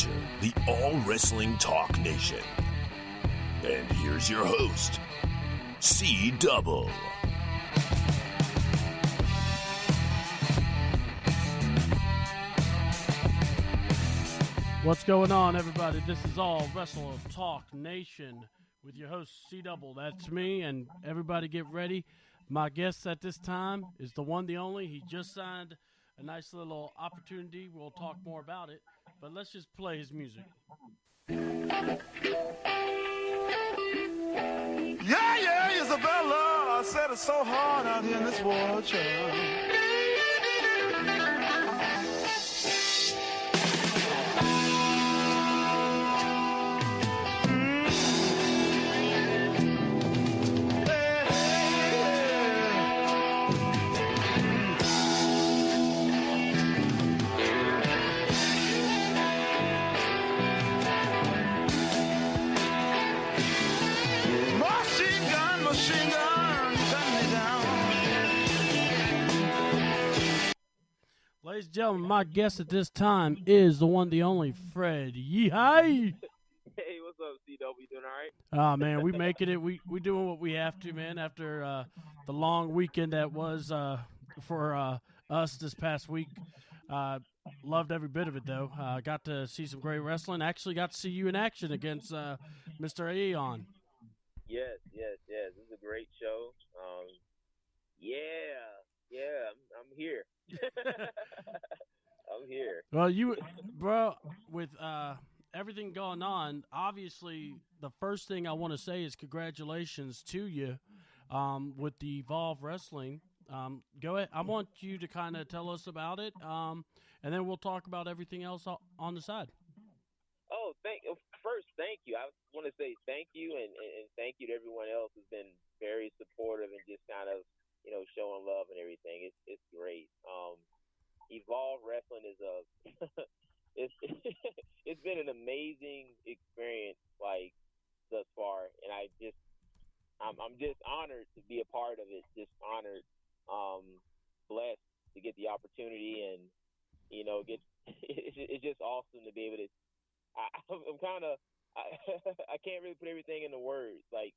Georgia, the All Wrestling Talk Nation. And here's your host, C Double. What's going on, everybody? This is All Wrestling Talk Nation with your host, C Double. That's me, and everybody get ready. My guest at this time is the one, the only. He just signed a nice little opportunity. We'll talk more about it, but let's just play his music. Yeah, Isabella, I said it's so hard out here in this world, child. Ladies and gentlemen, my guest at this time is the one, the only Fred Yehi. Hey, what's up, C-Double? You doing all right? Oh, man, we making it. We doing what we have to, man, after the long weekend that was for us this past week. Loved every bit of it, though. Got to see some great wrestling. Actually got to see you in action against Mr. Aeon. Yes. This is a great show. I'm here. I'm here. Well, you, bro, with everything going on, obviously the first thing I want to say is congratulations to you with the Evolve Wrestling. Go ahead. I want you to kind of tell us about it, and then we'll talk about everything else on the side. Oh, first, thank you. I want to say thank you, and thank you to everyone else who's been very supportive and just kind of, showing love and everything. It's great. Evolve Wrestling is it's been an amazing experience, like, thus far, and I'm just honored to be a part of it. Just honored, blessed to get the opportunity, and it's just awesome to be able to. I'm kind of I can't really put everything into words. Like,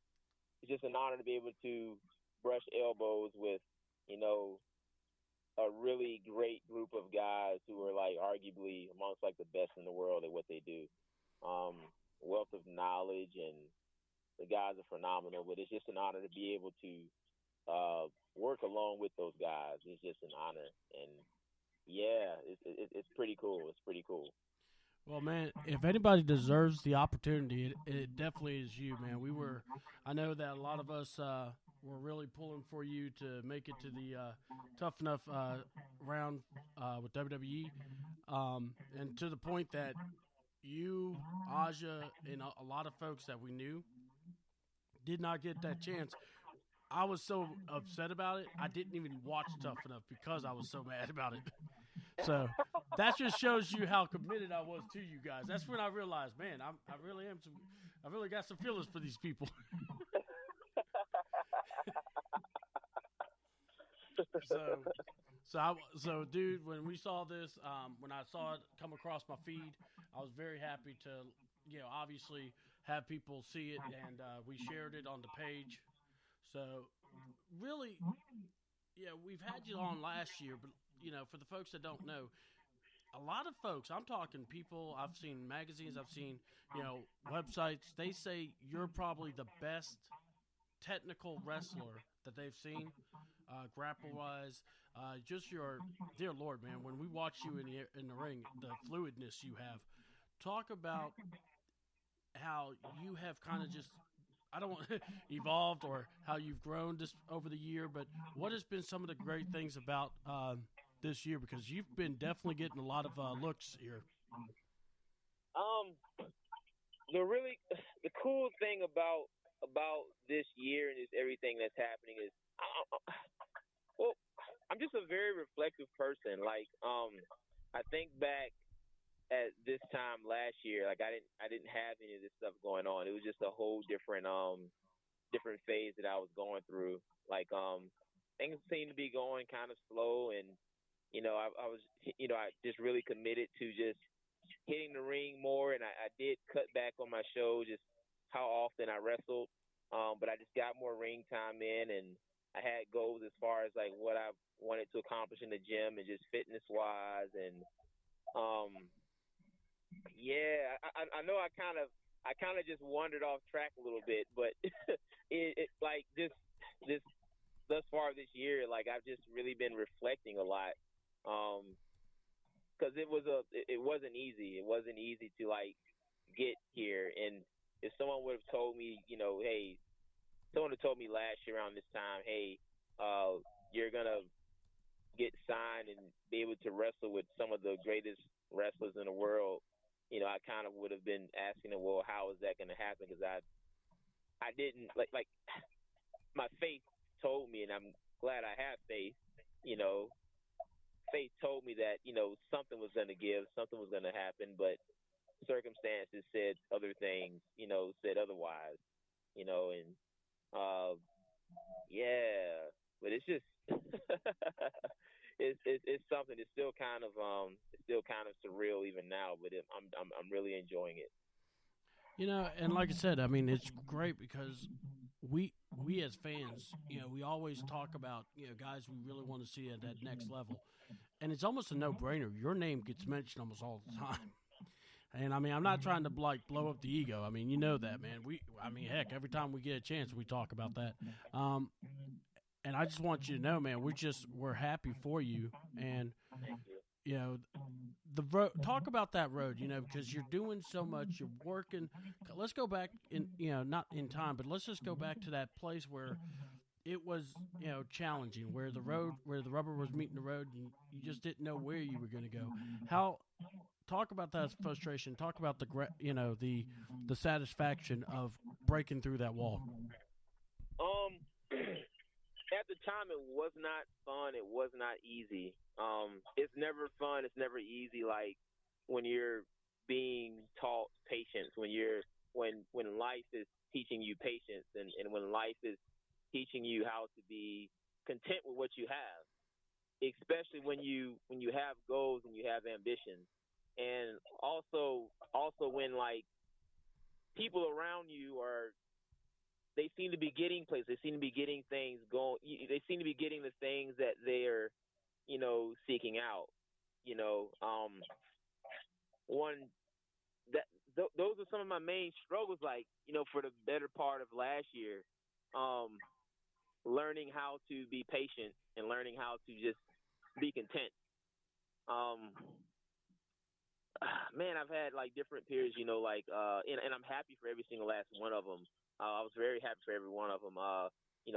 it's just an honor to be able to brush elbows with, a really great group of guys who are, like, arguably amongst, like, the best in the world at what they do. Wealth of knowledge, and the guys are phenomenal, but it's just an honor to be able to work along with those guys. It's just an honor, and yeah, it's pretty cool. It's pretty cool. Well, man, if anybody deserves the opportunity, it definitely is you, man. I know that a lot of us were really pulling for you to make it to the Tough Enough round with WWE, and to the point that you, Aja, and a lot of folks that we knew did not get that chance. I was so upset about it, I didn't even watch Tough Enough because I was so mad about it. So that just shows you how committed I was to you guys. That's when I realized, man, I really got some feelings for these people. So, dude, when we saw this, when I saw it come across my feed, I was very happy to, obviously have people see it, and we shared it on the page. So, really, yeah, we've had you on last year, but, for the folks that don't know, a lot of folks, I'm talking people, I've seen magazines, I've seen, websites, they say you're probably the best technical wrestler that they've seen, grapple-wise. Just your, dear Lord, man, when we watch you in the ring, the fluidness you have. Talk about how you have kind of just, I don't want evolved, or how you've grown just over the year, but what has been some of the great things about this year, because you've been definitely getting a lot of looks here. The cool thing about this year and just everything that's happening is, I'm just a very reflective person. Like, I think back at this time last year, like, I didn't have any of this stuff going on. It was just a whole different phase that I was going through. Like, things seemed to be going kind of slow, and I was I just really committed to just hitting the ring more, and I did cut back on my show, just how often I wrestled. But I just got more ring time in, and I had goals as far as like what I wanted to accomplish in the gym and just fitness wise, and um, yeah, I know I kind of just wandered off track a little bit, but it like this thus far this year, like I've just really been reflecting a lot. Because it wasn't easy. It wasn't easy to like get here. And if someone would have told me, hey, someone had told me last year around this time, hey, you're gonna get signed and be able to wrestle with some of the greatest wrestlers in the world, I kind of would have been asking them, well, how is that going to happen? Because I didn't like my faith told me, and I'm glad I have faith. Faith told me that something was going to give, something was going to happen, but circumstances said other things, said otherwise, and yeah, but it's just it's something. It's still kind of surreal even now, but I'm really enjoying it. And like I said, I mean, it's great because we as fans, we always talk about guys we really want to see at that next level, and it's almost a no-brainer. Your name gets mentioned almost all the time. And I mean, I'm not trying to like blow up the ego. I mean, that, man. Heck, every time we get a chance, we talk about that. And I just want you to know, man, we're happy for you. And talk about that road, because you're doing so much, you're working. Let's go back not in time, but let's just go back to that place where it was, challenging, where the rubber was meeting the road, and you just didn't know where you were going to go. Talk about that frustration. Talk about the satisfaction of breaking through that wall. At the time, it was not fun. It was not easy. It's never fun. It's never easy. Like when you're being taught patience, when life is teaching you patience, and when life is teaching you how to be content with what you have, especially when you have goals and you have ambitions. And also when like people around you they seem to be getting places. They seem to be getting things going. They seem to be getting the things that they're, seeking out. Those are some of my main struggles. Like, for the better part of last year, learning how to be patient and learning how to just be content. Man, I've had like different periods, and I'm happy for every single last one of them. I was very happy for every one of them. I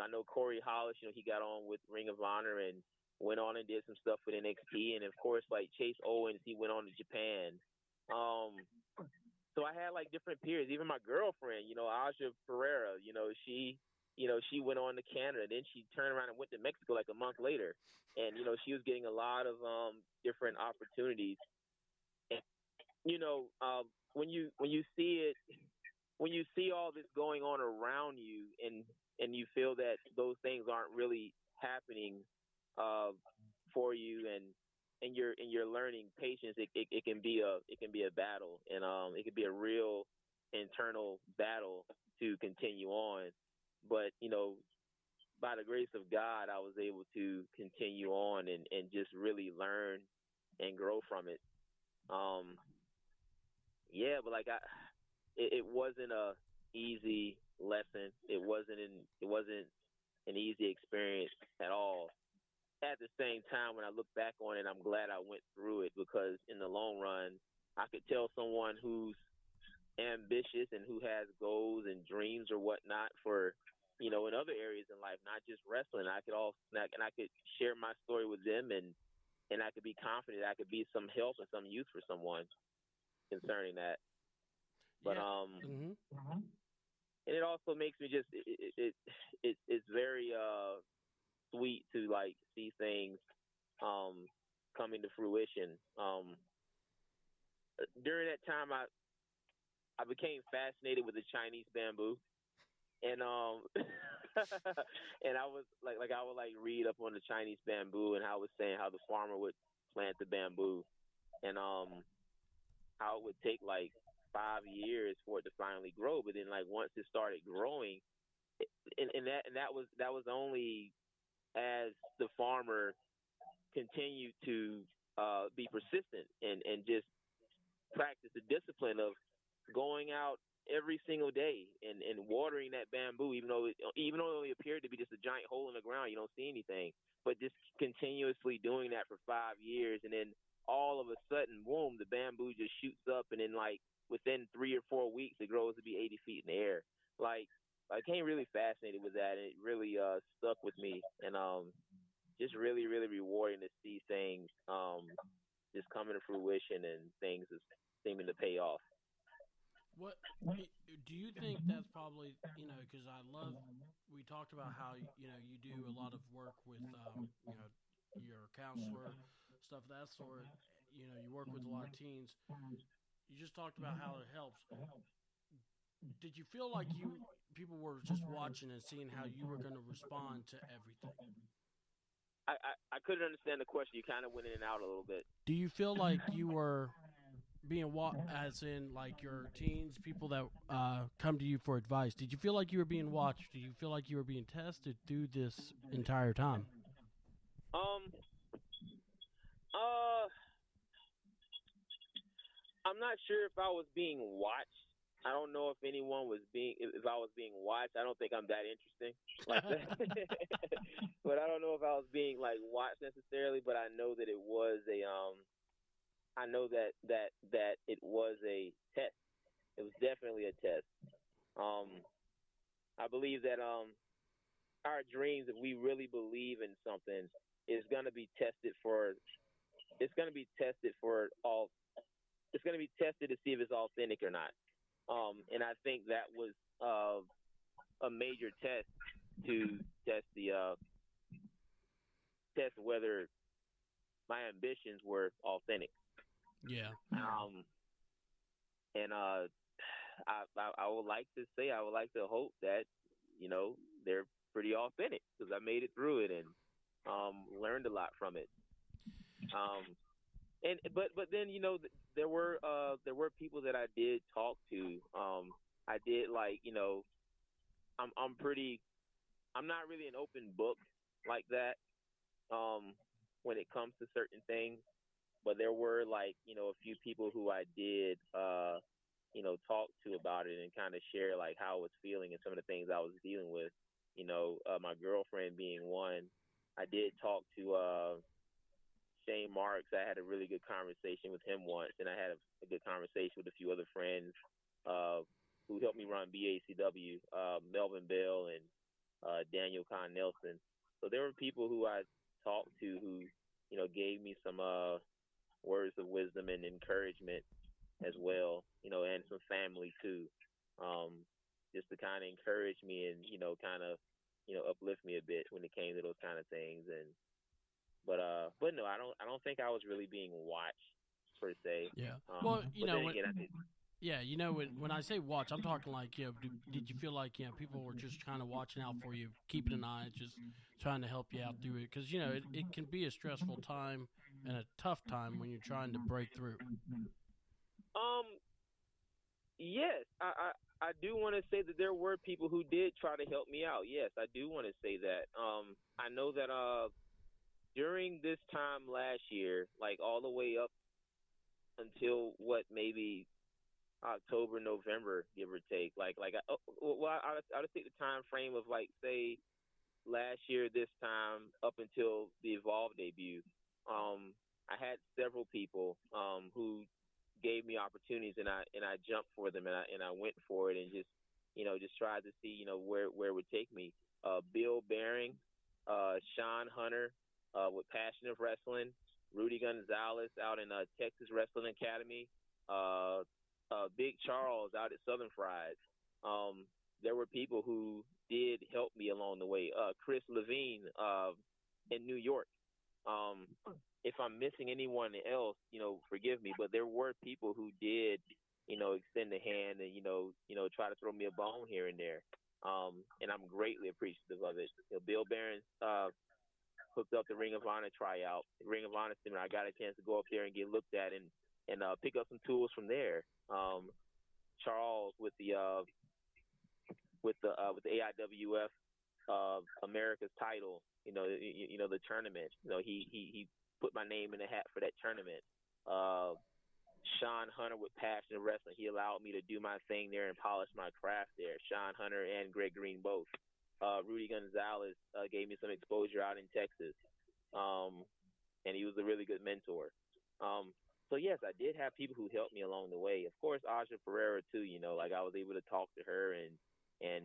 know Corey Hollis, he got on with Ring of Honor and went on and did some stuff with NXT. And of course, like Chase Owens, he went on to Japan. So I had like different periods. Even my girlfriend, Aja Pereira, she went on to Canada. Then she turned around and went to Mexico like a month later. And, she was getting a lot of different opportunities. And, when you see it, when you see all this going on around you and you feel that those things aren't really happening for you and you're learning patience, it can be a battle, and it can be a real internal battle to continue on. But by the grace of God, I was able to continue on and just really learn and grow from it. Yeah, but like it wasn't a easy lesson. It wasn't an easy experience at all. At the same time, when I look back on it, I'm glad I went through it, because in the long run, I could tell someone who's ambitious and who has goals and dreams or whatnot for, in other areas in life, not just wrestling. I could share my story with them, and I could be confident I could be some help and some use for someone concerning that. But and it also makes me just it's very sweet to like see things coming to fruition. During that time, I became fascinated with the Chinese bamboo, and and I was I would like read up on the Chinese bamboo and how it was saying how the farmer would plant the bamboo, and how it would take like 5 years for it to finally grow. But then like once it started growing, and that was only as the farmer continued to be persistent and just practice the discipline of going out every single day and watering that bamboo, even though it only appeared to be just a giant hole in the ground, you don't see anything, but just continuously doing that for 5 years, and then all of a sudden, boom, the bamboo just shoots up, and then like within 3 or 4 weeks, it grows to be 80 feet in the air. Like I came really fascinated with that, and it really stuck with me, and just really, really rewarding to see things just coming to fruition and things is seeming to pay off. What do you think that's probably, because we talked about how, you do a lot of work with, your counselor, stuff of that sort. You work with a lot of teens. You just talked about how it helps. Did you feel like people were just watching and seeing how you were going to respond to everything? I couldn't understand the question. You kind of went in and out a little bit. Do you feel like you were being as in like your teens, people that come to you for advice? Did you feel like you were being watched? Did you feel like you were being tested through this entire time? I'm not sure if I was being watched. I don't know if anyone was if I was being watched. I don't think I'm that interesting like that. But I don't know if I was being like watched necessarily, but I know that it was I know that it was a test. It was definitely a test. I believe that our dreams, if we really believe in something, is going to be tested for. It's going to be tested for all. It's going to be tested to see if it's authentic or not. And I think that was a major test to test test whether my ambitions were authentic. Yeah. And I would like to say, I would like to hope that, they're pretty authentic, because I made it through it and learned a lot from it. But then, there were people that I did talk to. I did I'm not really an open book like that when it comes to certain things. But there were a few people who I did talk to about it and kind of share like how I was feeling and some of the things I was dealing with. My girlfriend being one. I did talk to Shane Marks. I had a really good conversation with him once, and I had a good conversation with a few other friends who helped me run BACW, Melvin Bell and Daniel Kahn Nelson. So there were people who I talked to who, gave me some words of wisdom and encouragement as well, and some family too, just to kind of encourage me and, kind of, uplift me a bit when it came to those kind of things. But no, I don't think I was really being watched per se. Yeah. Well, when I say watch, I'm talking like, did you feel like, people were just kind of watching out for you, keeping an eye, just trying to help you out through it? Because, it can be a stressful time and a tough time when you're trying to break through. Yes, I do want to say that there were people who did try to help me out. Yes, I do want to say that. I know that during this time last year, like all the way up until maybe October, November, give or take. I'll take the time frame of say last year this time up until the Evolve debut. I had several people who gave me opportunities, and I jumped for them, and I went for it, and just tried to see where it would take me. Bill Baring, Sean Hunter with Passion of Wrestling, Rudy Gonzalez out in Texas Wrestling Academy, Big Charles out at Southern Fried. There were people who did help me along the way. Chris Levine in New York. If I'm missing anyone else, forgive me, but there were people who did, extend a hand and, try to throw me a bone here and there. And I'm greatly appreciative of it. Bill Barron hooked up the Ring of Honor tryout. The Ring of Honor center, I got a chance to go up there and get looked at and and pick up some tools from there. Charles with the AIWF America's title, the tournament. He put my name in the hat for that tournament. Sean Hunter with Passion Wrestling. He allowed me to do my thing there and polish my craft there. Sean Hunter and Greg Green both. Rudy Gonzalez gave me some exposure out in Texas, and he was a really good mentor. So yes, I did have people who helped me along the way. Of course, Aja Ferreira too. Like I was able to talk to her, and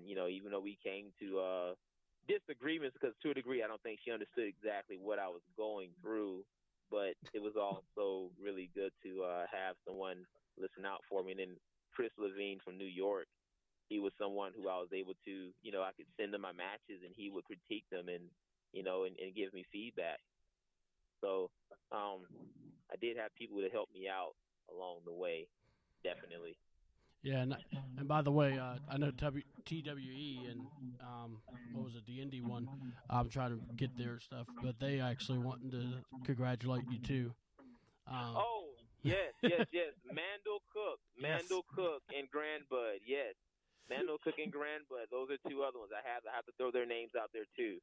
even though we came to disagreements, because to a degree, I don't think she understood exactly what I was going through. But it was also really good to have someone listen out for me. And then Chris Levine from New York, he was someone who I was able to, I could send him my matches and he would critique them and give me feedback. So I did have people to help me out along the way, definitely. Yeah, and by the way, I know TWE and what was it, the Indy one? I'm trying to get their stuff, but they actually wanted to congratulate you too. Yes. Mandel Cook and Grand Bud. Yes, Mandel Cook and Grand Bud. Those are two other ones. I have to throw their names out there too.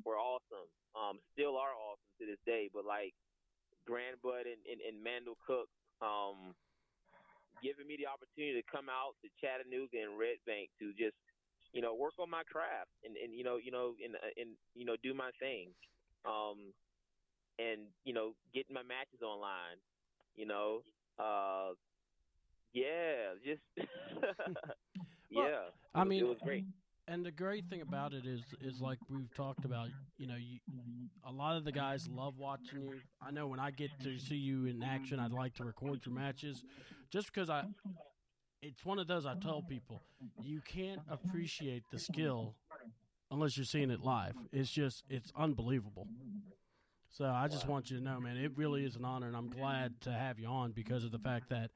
Were awesome. Still are awesome to this day. But like Grand Bud and Mandel Cook, giving me the opportunity to come out to Chattanooga and Red Bank to just, work on my craft and do my thing. And, getting my matches online, just, well, I mean, it was great. And the great thing about it is like we've talked about, a lot of the guys love watching you. I know when I get to see you in action, I'd like to record your matches just because it's one of those I tell people, you can't appreciate the skill unless you're seeing it live. It's unbelievable. So I just want you to know, man, it really is an honor, and I'm glad to have you on because of the fact that,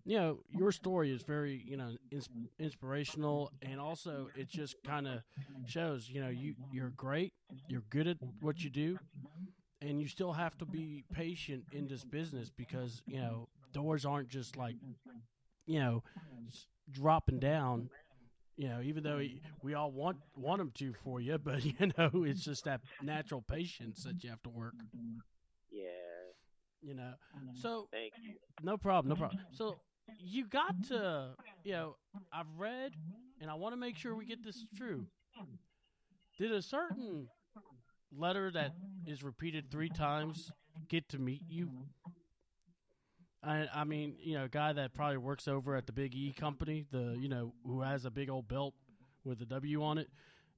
your story is very, inspirational, and also it just kind of shows, you're great, you're good at what you do, and you still have to be patient in this business because, doors aren't just like, dropping down, even though we all want them to for you, but, it's just that natural patience that you have to work. Yeah. So thank you. No problem. So you got to, I've read, and I want to make sure we get this true. Did a certain letter that is repeated 3 times get to meet you? I mean, a guy that probably works over at the Big E company, who has a big old belt with a W on it,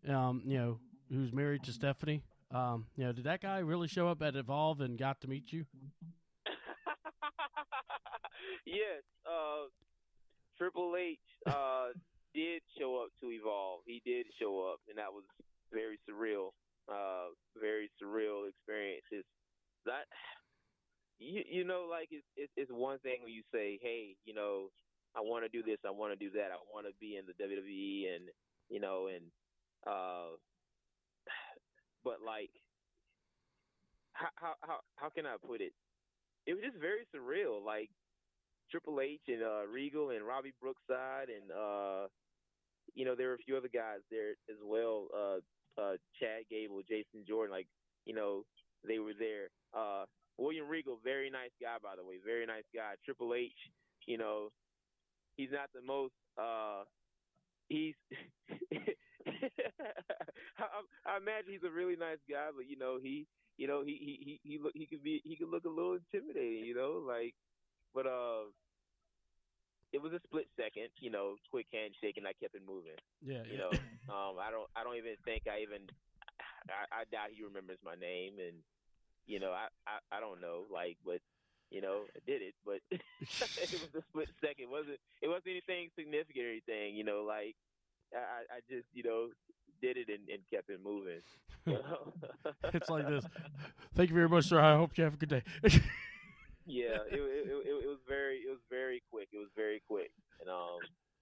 who's married to Stephanie. Did that guy really show up at Evolve and got to meet you? Yes, Triple H did show up to Evolve. He did show up, and that was very surreal. Very surreal experiences. That it's one thing when you say, hey, I want to do this, I want to do that, I want to be in the WWE, but like, how can I put it? It was just very surreal. Like Triple H and Regal and Robbie Brookside and there were a few other guys there as well. Chad Gable, Jason Jordan, they were there. William Regal, very nice guy, by the way, very nice guy. Triple H, he's not the most. He's. I imagine he's a really nice guy, but he could look a little intimidating, but it was a split second, quick handshake, and I kept it moving. Yeah. I don't even think I doubt he remembers my name, and I don't know, but I did it, but it was a split second. It wasn't anything significant or anything, I just did it and kept it moving. It's like this. Thank you very much, sir. I hope you have a good day. Yeah, it was very quick. It was very quick, and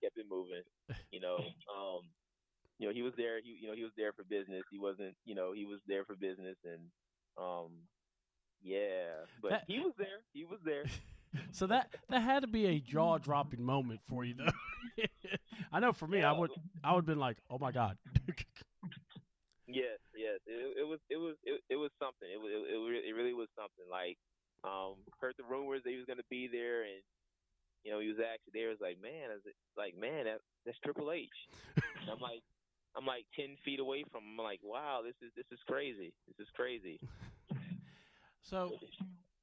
kept it moving. He was there. He was there for business. He wasn't. He was there for business, and yeah. But he was there. He was there. So that had to be a jaw dropping moment for you, though. I know for me, Yeah. I would have been like, oh my god. Yes. It was something. It really was something. Like, heard the rumors that he was gonna be there, and he was actually there. It was like, man, that's Triple H. And I'm like 10 feet away from him. I'm like, wow, this is crazy. This is crazy. So,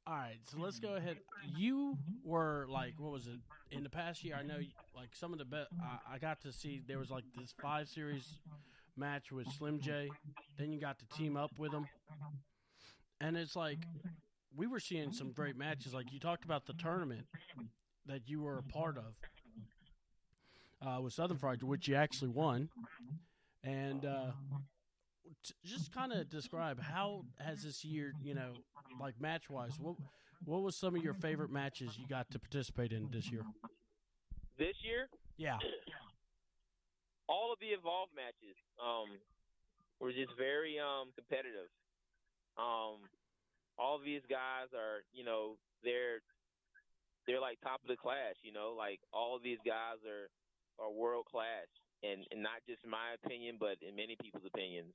all right. So let's go ahead. You were like, what was it in the past year? I know, like some of the best. I got to see there was like this 5 series match with Slim J. Then you got to team up with him, and it's like we were seeing some great matches. Like you talked about the tournament that you were a part of with Southern Fried, which you actually won, and just kind of describe how has this year, like match wise, what was some of your favorite matches you got to participate in this year? This year, Yeah. all of the Evolve matches were just very competitive. All of these guys are, they're like top of the class. Like all of these guys are world class, and not just my opinion, but in many people's opinions.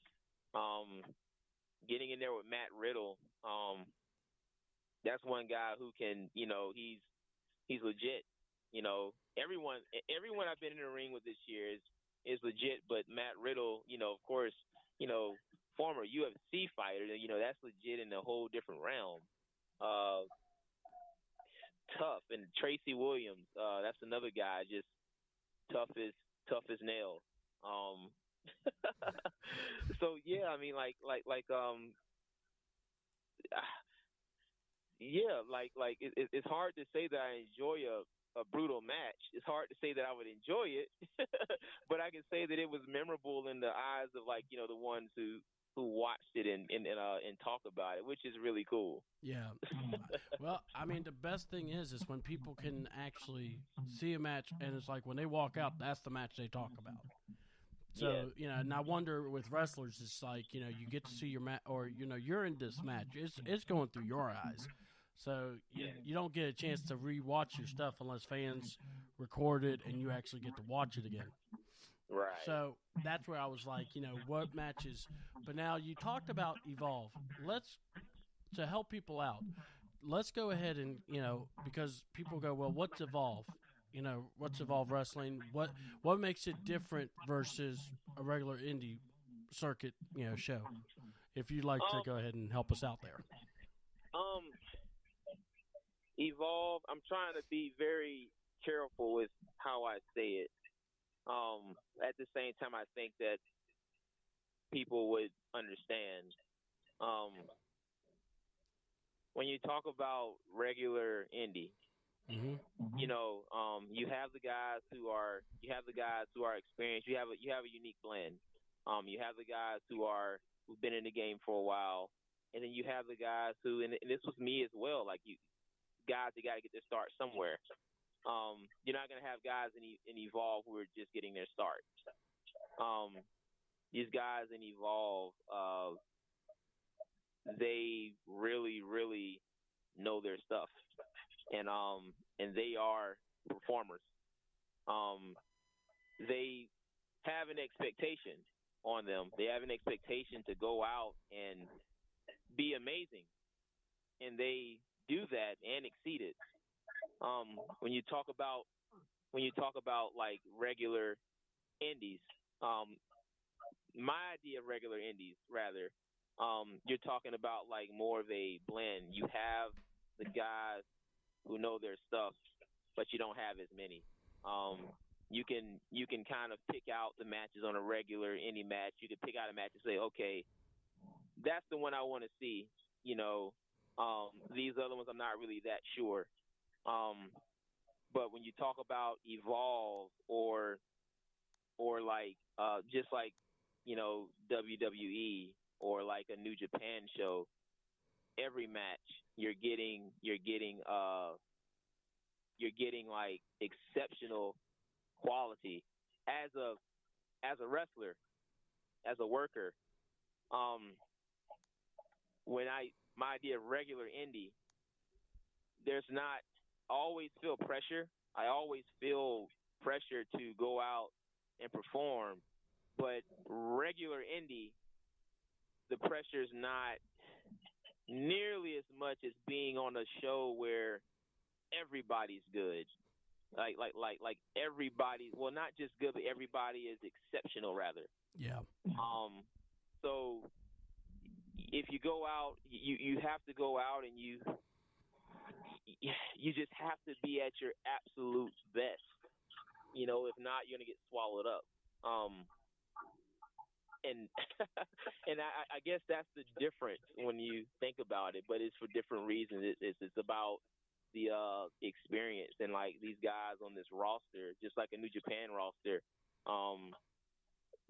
Getting in there with Matt Riddle, that's one guy who can, he's legit. Everyone I've been in the ring with this year is legit, but Matt Riddle, of course, former UFC fighter, that's legit in a whole different realm. Tough. And Tracy Williams, that's another guy, just tough as nails. So yeah, I mean, it's hard to say that I enjoy a brutal match. It's hard to say that I would enjoy it, but I can say that it was memorable in the eyes of the ones who watched it and talk about it, which is really cool. Yeah. Well, I mean, the best thing is when people can actually see a match, and it's like when they walk out, that's the match they talk about. So, and I wonder with wrestlers, it's like, you get to see your match, or, you're in this match. It's going through your eyes. So you don't get a chance to re-watch your stuff unless fans record it and you actually get to watch it again. Right. So that's where I was like, what matches. But now you talked about Evolve. To help people out, let's go ahead and, because people go, well, what's Evolve? What's Evolve Wrestling? What makes it different versus a regular indie circuit, show? If you'd like to go ahead and help us out there. Evolve, I'm trying to be very careful with how I say it. At the same time, I think that people would understand. When you talk about regular indie, mm-hmm. You have the guys who are experienced. You have a unique blend. You have the guys who've been in the game for a while, and then you have the guys who, and this was me as well. Like guys that got to get their start somewhere. You're not gonna have guys in Evolve who are just getting their start. These guys in Evolve, they really, really know their stuff, and they are performers. They have an expectation on them. They have an expectation to go out and be amazing, and they do that and exceed it. When you talk about like regular indies, my idea of regular indies, rather, you're talking about like more of a blend. You have the guys who know their stuff, but you don't have as many. You can kind of pick out the matches on a regular indie match. You can pick out a match and say, okay, that's the one I want to see. These other ones I'm not really that sure. But when you talk about Evolve or like just like WWE or like a New Japan show, every match you're getting like exceptional quality as a wrestler, as a worker. My idea of regular indie, there's not always feel pressure. I always feel pressure to go out and perform. But regular indie, the pressure is not nearly as much as being on a show where everybody's good. Like everybody. Well, not just good, but everybody is exceptional. Rather. Yeah. So if you go out, you have to go out, and you just have to be at your absolute best. If not, you're gonna get swallowed up. And and I guess that's the difference when you think about it. But it's for different reasons. It's about the experience, and like these guys on this roster, just like a New Japan roster,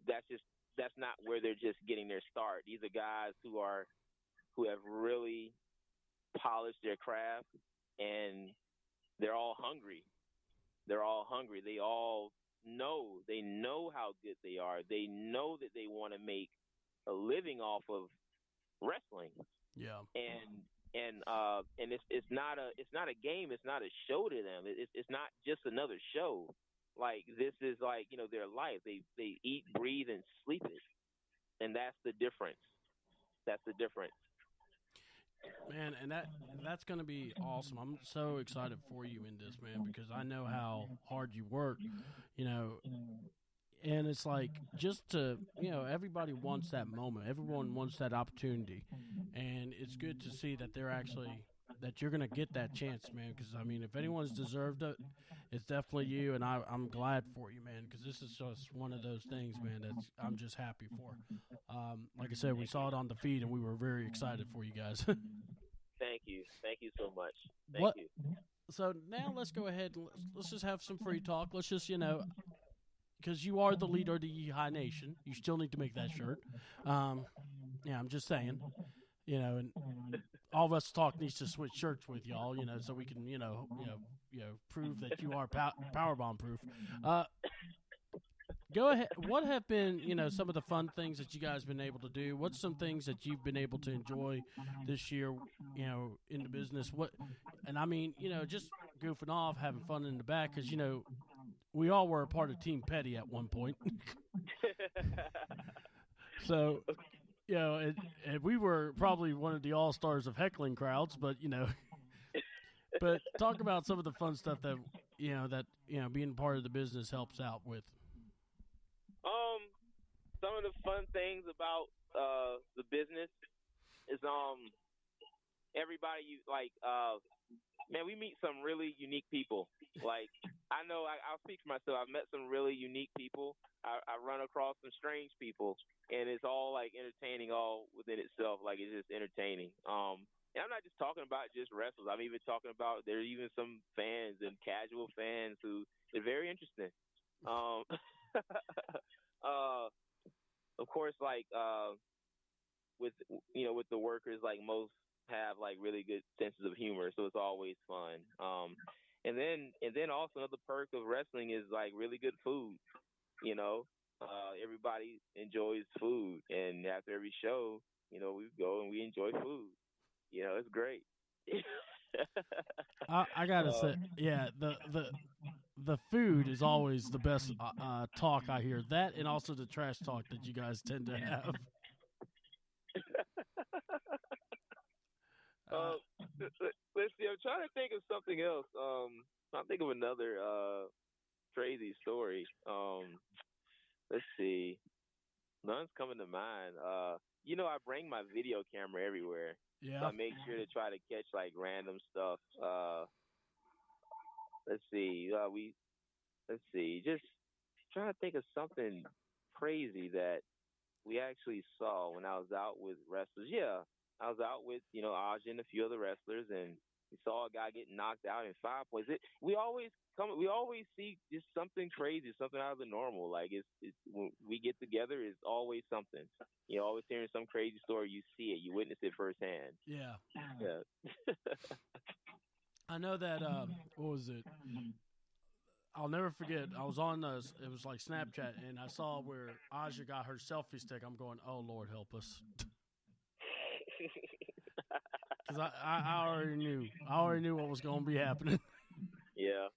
that's not where they're just getting their start. These are guys who have really polished their craft, and they're all hungry. They all know how good they are. They know that they want to make a living off of wrestling. Yeah. And it's not a game. It's not a show to them. It's not just another show. Like, this is like, their life. They eat, breathe, and sleep it, and that's the difference. Man, and that's going to be awesome. I'm so excited for you in this, man, because I know how hard you work, and it's like, just to, everybody wants that moment. Everyone wants that opportunity, and it's good to see that that you're going to get that chance, man, because, I mean, if anyone's deserved it, it's definitely you, and I'm glad for you, man, because this is just one of those things, man, that's I'm just happy for. Like I said, we saw it on the feed, and we were very excited for you guys. Thank you so much. Thank you. So now let's go ahead and let's just have some free talk. Let's just, because you are the leader of the Yehi Nation, you still need to make that shirt. Yeah, I'm just saying, and all of us talk needs to switch shirts with y'all, so we can, prove that you are powerbomb proof. Go ahead. What have been, some of the fun things that you guys have been able to do? What's some things that you've been able to enjoy this year, in the business? And I mean, just goofing off, having fun in the back, because, we all were a part of Team Petty at one point. So, and we were probably one of the all-stars of heckling crowds, but, but talk about some of the fun stuff that, being part of the business helps out with. Some of the fun things about the business is everybody man, we meet some really unique people. Like, I know I'll speak for myself. I've met some really unique people. I run across some strange people, and it's all like entertaining all within itself. Like, it's just entertaining. And I'm not just talking about just wrestlers. I'm even talking about there's even some fans and casual fans who are very interesting. Of course, like with the workers, like, most have like really good senses of humor, so it's always fun. And then also another perk of wrestling is like really good food. Everybody enjoys food, and after every show, we go and we enjoy food. It's great. I gotta say, yeah, the food is always the best talk I hear. That, and also the trash talk that you guys tend to have. Let's see. I'm trying to think of something else. I'll think of another crazy story. Let's see. None's coming to mind. I bring my video camera everywhere. Yeah. So I make sure to try to catch like random stuff. Let's see. Just trying to think of something crazy that we actually saw when I was out with wrestlers. Yeah, I was out with Aj and a few other wrestlers, and we saw a guy get knocked out in 5 points. We always see just something crazy, something out of the normal. Like, it's when we get together, it's always something. Always hearing some crazy story. You see it, you witness it firsthand. Yeah. Yeah. I know that. What was it? I'll never forget. I was on it was like Snapchat, and I saw where Aja got her selfie stick. I'm going, oh Lord, help us. Because I already knew what was going to be happening. Yeah.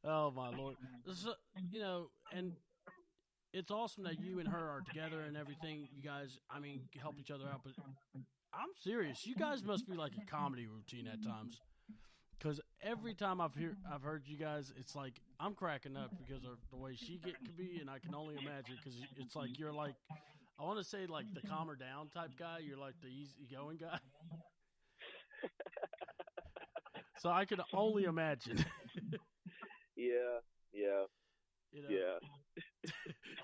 Oh my Lord! So, and it's awesome that you and her are together and everything. You guys, I mean, help each other out. But I'm serious. You guys must be like a comedy routine at times. Because every time I've heard you guys, it's like I'm cracking up because of the way she could be, and I can only imagine because it's like you're like, I want to say like the calmer down type guy. You're like the easygoing guy. So I could only imagine. Yeah.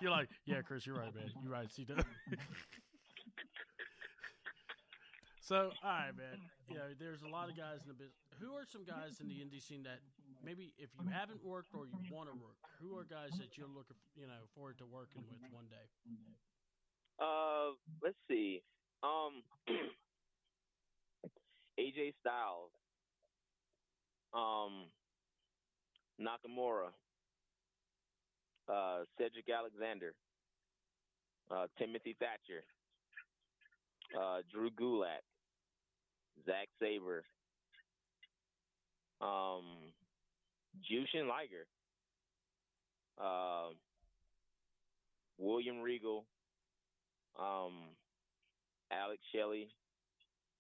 You're like, yeah, Chris, you're right, man. You're right. See that? So, all right, man. There's a lot of guys in the business. Who are some guys in the indie scene that maybe if you haven't worked or you want to work, who are guys that you're looking, forward to working with one day? Let's see. AJ Styles, Nakamura, Cedric Alexander, Timothy Thatcher, Drew Gulak, Zack Sabre, Jushin Liger, William Regal, Alex Shelley.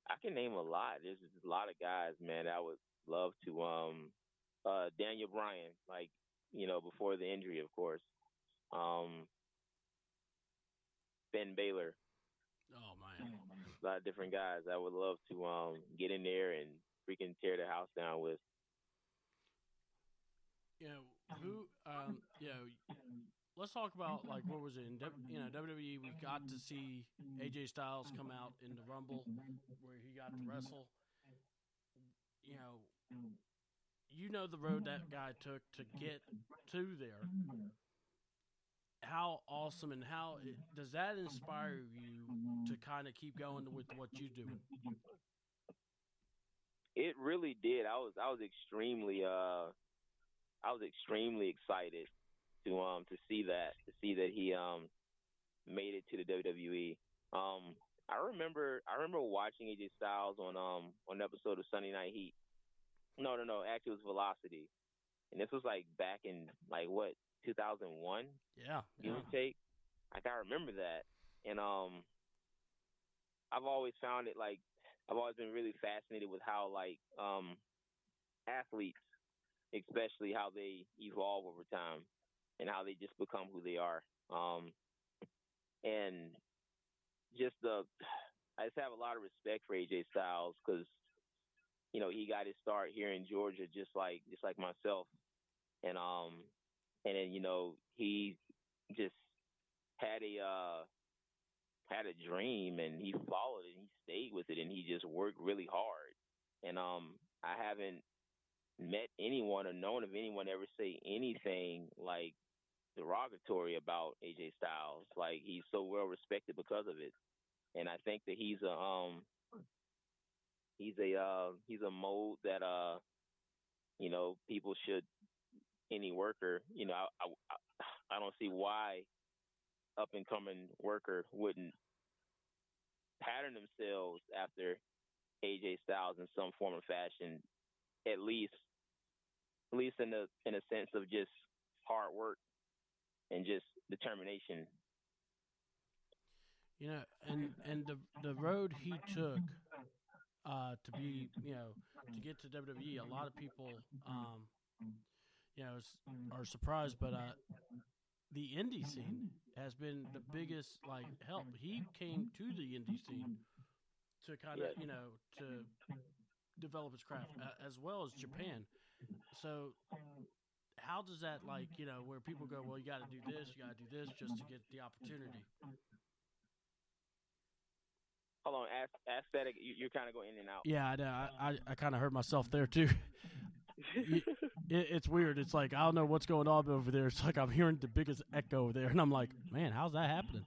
I can name a lot. There's a lot of guys, man, I would love to. Daniel Bryan, like, before the injury, of course. Ben Baylor. Oh, man. A lot of different guys I would love to get in there and freaking tear the house down with. Let's talk about, like, what was it in WWE? We got to see AJ Styles come out in the Rumble where he got to wrestle. The road that guy took to get to there. How awesome and does that inspire you to kind of keep going with what you're doing? It really did. I was extremely excited to see that he made it to the WWE. I remember watching AJ Styles on an episode of Sunday Night Heat. No, actually it was Velocity, and this was like back in 2001. Yeah. Give or take. Like, I remember that, and I've always found it I've always been really fascinated with how athletes, especially how they evolve over time and how they just become who they are. And just I just have a lot of respect for AJ Styles because he got his start here in Georgia just like myself, and then he just had a dream and he followed it and he stayed with it and he just worked really hard. And I haven't met anyone or known of anyone ever say anything like derogatory about AJ Styles. Like, he's so well respected because of it. And I think that he's a mold that people should, any worker, I don't see why up and coming worker wouldn't pattern themselves after AJ Styles in some form or fashion, at least in a sense of just hard work and just determination. And the road he took to be, to get to WWE, a lot of people, are surprised, but the indie scene has been the biggest help. He came to the indie scene to kind of, to develop his craft as well as Japan. So how does that where people go, well, you got to do this just to get the opportunity? Hold on, aesthetic. You're kind of going in and out. Yeah, I know. I kind of heard myself there too. It's weird. It's like, I don't know what's going on over there. It's like I'm hearing the biggest echo there, and I'm like, man, how's that happening?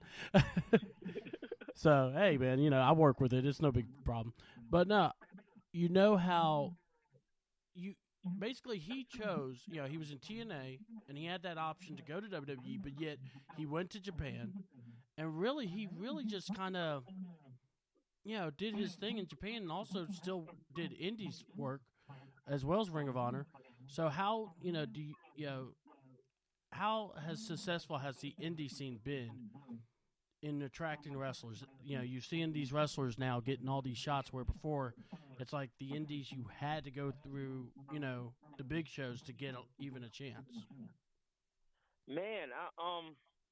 So, hey, man, I work with it. It's no big problem. But no, how basically he chose, he was in TNA, and he had that option to go to WWE, but yet he went to Japan, and he really just kind of, did his thing in Japan and also still did indies work as well as Ring of Honor. So how do how has successful has the indie scene been in attracting wrestlers? You're seeing these wrestlers now getting all these shots where before it's like the indies you had to go through the big shows to get even a chance. Man,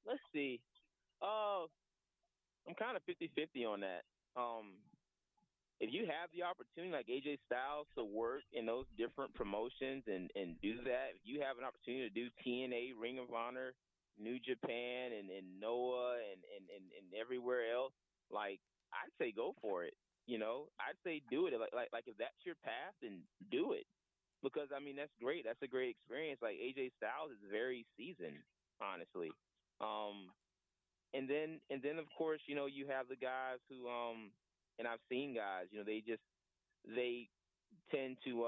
let's see. I'm kind of 50-50 on that. If you have the opportunity, like AJ Styles, to work in those different promotions and do that, if you have an opportunity to do TNA, Ring of Honor, New Japan, and Noah, and everywhere else, like, I'd say go for it. I'd say do it. Like if that's your path, then do it. Because I mean, that's great. That's a great experience. Like AJ Styles is very seasoned, honestly. And then of course, you have the guys who and I've seen guys, they tend to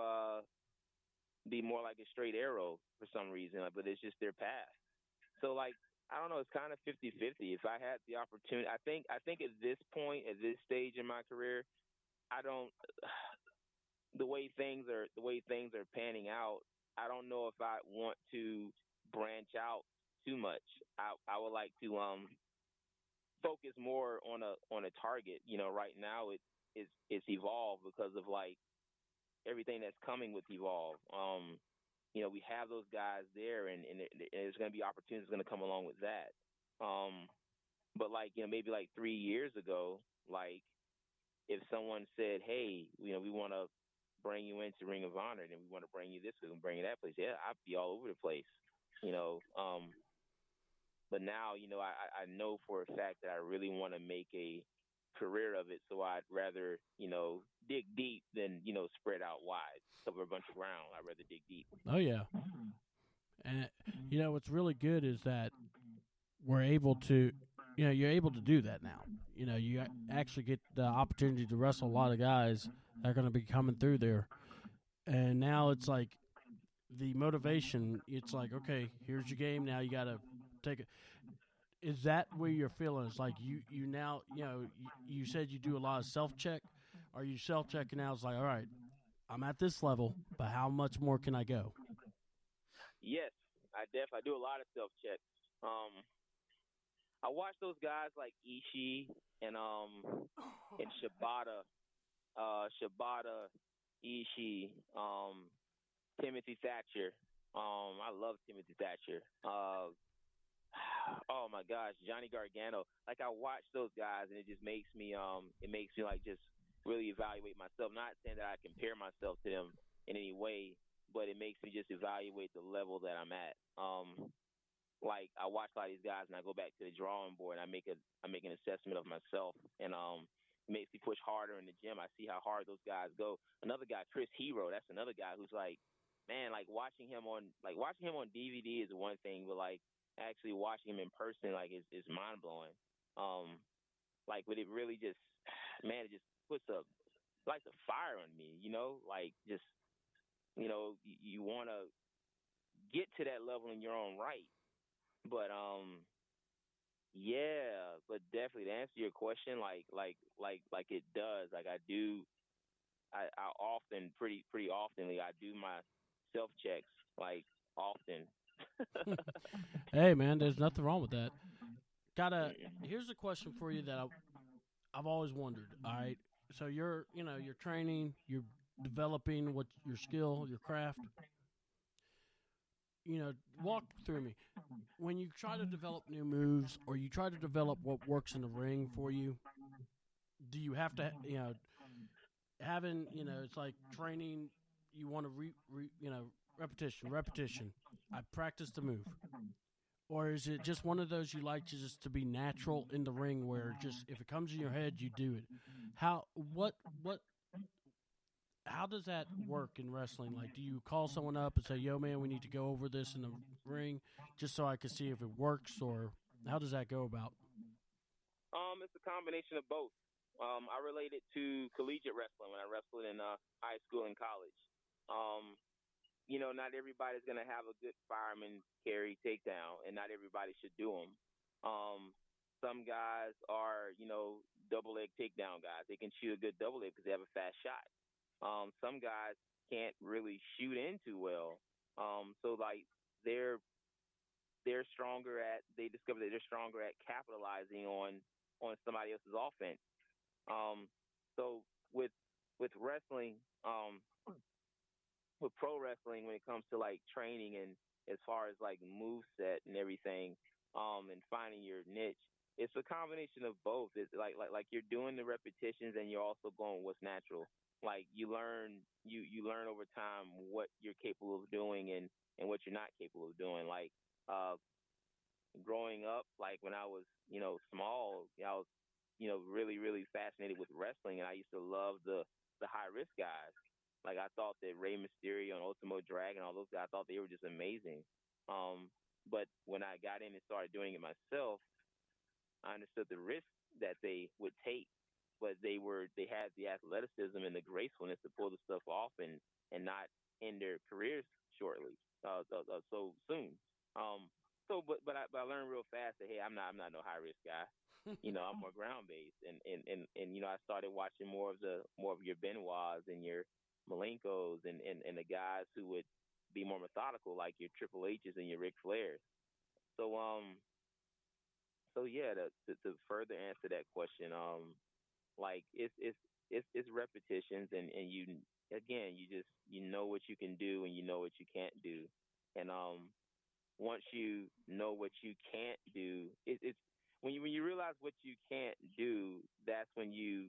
be more like a straight arrow for some reason, but it's just their path. So like I don't know, it's kind of 50-50. If I had the opportunity, I think at this point, at this stage in my career, I don't the way things are panning out, I don't know if I want to branch out too much. I would like to focus more on a target. Right now it's Evolve because of like everything that's coming with Evolve. We have those guys there, and there's going to be opportunities going to come along with that. But like maybe like 3 years ago, like if someone said, "Hey, we want to bring you into Ring of Honor, and we want to bring you this, we can bring you that place," yeah, I'd be all over the place. But now, I know for a fact that I really want to make a career of it. So I'd rather, dig deep than, spread out wide, cover a bunch of ground. I'd rather dig deep. Oh yeah, and what's really good is that we're able to, you're able to do that now. You actually get the opportunity to wrestle a lot of guys that are going to be coming through there, and now it's like the motivation. It's like, okay, here's your game. Now you got to take it. Is that where you're feeling? It's like you now, you said you do a lot of self-check. Are you self-checking now? It's like, all right, I'm at this level, but how much more can I go? Yes, I definitely do a lot of self-check. I watch those guys like Ishii and Shibata, Ishii, Timothy Thatcher. I love Timothy Thatcher. Oh my gosh, Johnny Gargano. Like I watch those guys, and it just makes me like just really evaluate myself. Not saying that I compare myself to them in any way, but it makes me just evaluate the level that I'm at. Like I watch a lot of these guys, and I go back to the drawing board, and I make an assessment of myself, and it makes me push harder in the gym. I see how hard those guys go. Another guy, Chris Hero, that's another guy who's like, man, like watching him on DVD is one thing, but like actually watching him in person, like is mind blowing. Like, but it really just, man, it just puts a fire on me, like just, you want to get to that level in your own right. But yeah, but definitely to answer your question, like it does. Like I often, pretty oftenly, I do my self checks like often. Hey man, there's nothing wrong with that. Here's a question for you that I've always wondered. All right, so you're training, you're developing what your skill, your craft. Walk through me. When you try to develop new moves or you try to develop what works in the ring for you, do you have to, having, it's like training, you want to, repetition. I practice the move. Or is it just one of those you like to be natural in the ring where just if it comes in your head, you do it? How does that work in wrestling? Like, do you call someone up and say, yo, man, we need to go over this in the ring just so I can see if it works, or how does that go about? It's a combination of both. I relate it to collegiate wrestling when I wrestled in high school and college. Not everybody's going to have a good fireman carry takedown, and not everybody should do them. Some guys are, double leg takedown guys. They can shoot a good double leg because they have a fast shot. Some guys can't really shoot in too well, So like they're stronger at they discover that they're stronger at capitalizing on somebody else's offense. So with wrestling, with pro wrestling, when it comes to like training and as far as like move set and everything, and finding your niche, it's a combination of both. It's like you're doing the repetitions and you're also going what's natural. Like you learn over time what you're capable of doing and what you're not capable of doing. Like growing up, like when I was, small, I was, really, really fascinated with wrestling, and I used to love the high risk guys. Like I thought that Rey Mysterio and Ultimo Dragon, all those guys, I thought they were just amazing. But when I got in and started doing it myself, I understood the risk that they would take, but they had the athleticism and the gracefulness to pull the stuff off and not end their careers shortly, so soon. But I learned real fast that hey, I'm not no high risk guy. I'm more ground based, and I started watching more of your Benoits and your Malenkos and the guys who would be more methodical, like your Triple H's and your Ric Flairs. So so yeah, to further answer that question, like it's repetitions and you again you just you know what you can do and you know what you can't do, and once you know what you can't do, it's when you realize what you can't do, that's when you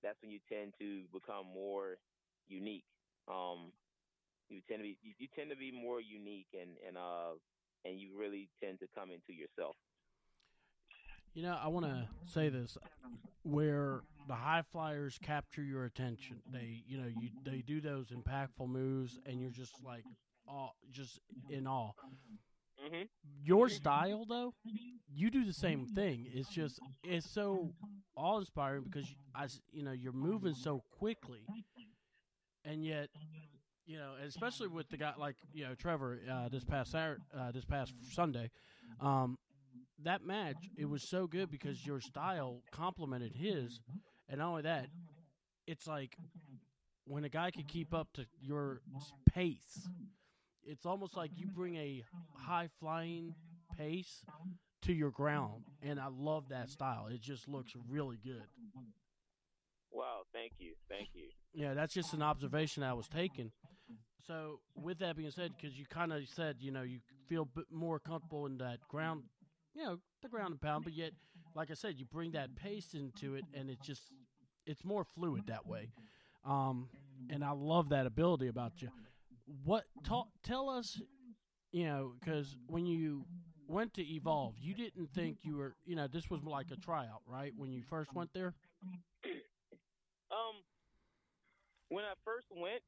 tend to become more unique. Um, you tend to be more unique and you really tend to come into yourself. I want to say this where the high flyers capture your attention. They do those impactful moves, and you're just like, just in awe. Hmm. Your style, though, you do the same thing. It's so awe inspiring because you're moving so quickly, and yet especially with the guy like Trevor this past Sunday. Um, that match, it was so good because your style complemented his, and not only that, it's like when a guy can keep up to your pace, it's almost like you bring a high flying pace to your ground, and I love that style. It just looks really good. Wow, thank you. Yeah, that's just an observation I was taking. So, with that being said, because you kind of said, you feel a bit more comfortable in that ground, the ground and pound, but yet, like I said, you bring that pace into it, and it's more fluid that way. Um, and I love that ability about you. Tell us, because when you went to Evolve, you didn't think you were, this was like a tryout, right? When you first went there? Um, when I first went,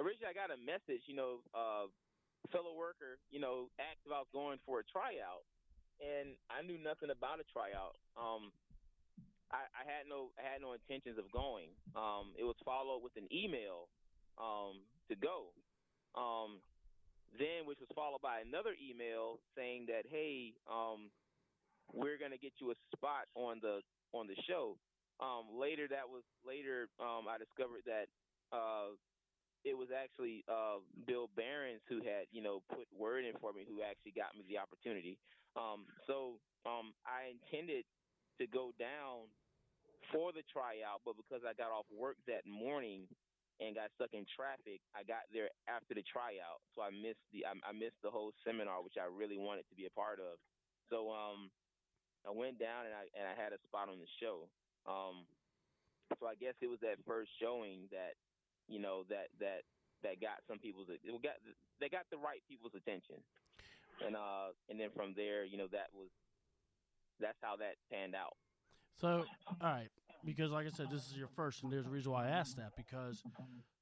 originally I got a message, fellow worker, asked if I was going for a tryout, and I knew nothing about a tryout. I had no intentions of going. It was followed with an email, to go. Then which was followed by another email saying that hey, we're gonna get you a spot on the show. Later. I discovered that it was actually Bill Behrens who had put word in for me, who actually got me the opportunity. I intended to go down for the tryout, but because I got off work that morning and got stuck in traffic, I got there after the tryout, so I missed the whole seminar, which I really wanted to be a part of. So I went down and I had a spot on the show. So I guess it was that first showing that that got some people's they got the right people's attention, and then from there, that's how that panned out. So, all right, because like I said, this is your first, and there's a reason why I asked that. Because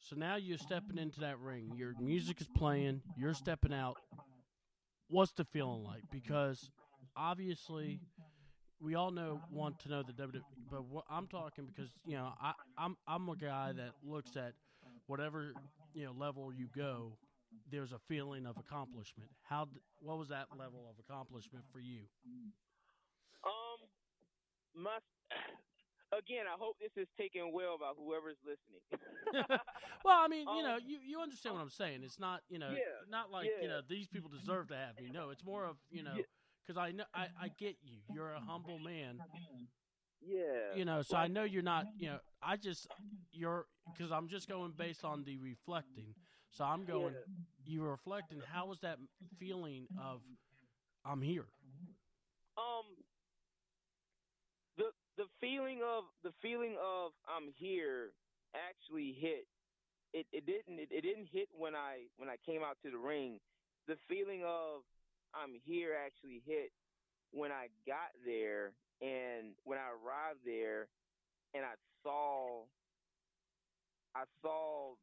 so now you're stepping into that ring, your music is playing, you're stepping out. What's the feeling like? Because obviously, we all want to know the WWE, but what I'm talking because I'm a guy that looks at whatever level you go. There's a feeling of accomplishment. What was that level of accomplishment for you? My Again, I hope this is taken well by whoever's listening. Well, I mean, you understand what I'm saying. It's not, not like, yeah. these people deserve to have me. No, it's more of, because I know I get you. You're a humble man. Yeah. So I know you're not, because I'm just going based on the reflecting. So I'm going, you're reflecting. How was that feeling of I'm here? The feeling of I'm here actually hit. It didn't hit when I came out to the ring. The feeling of I'm here actually hit when I got there, and when I arrived there and I saw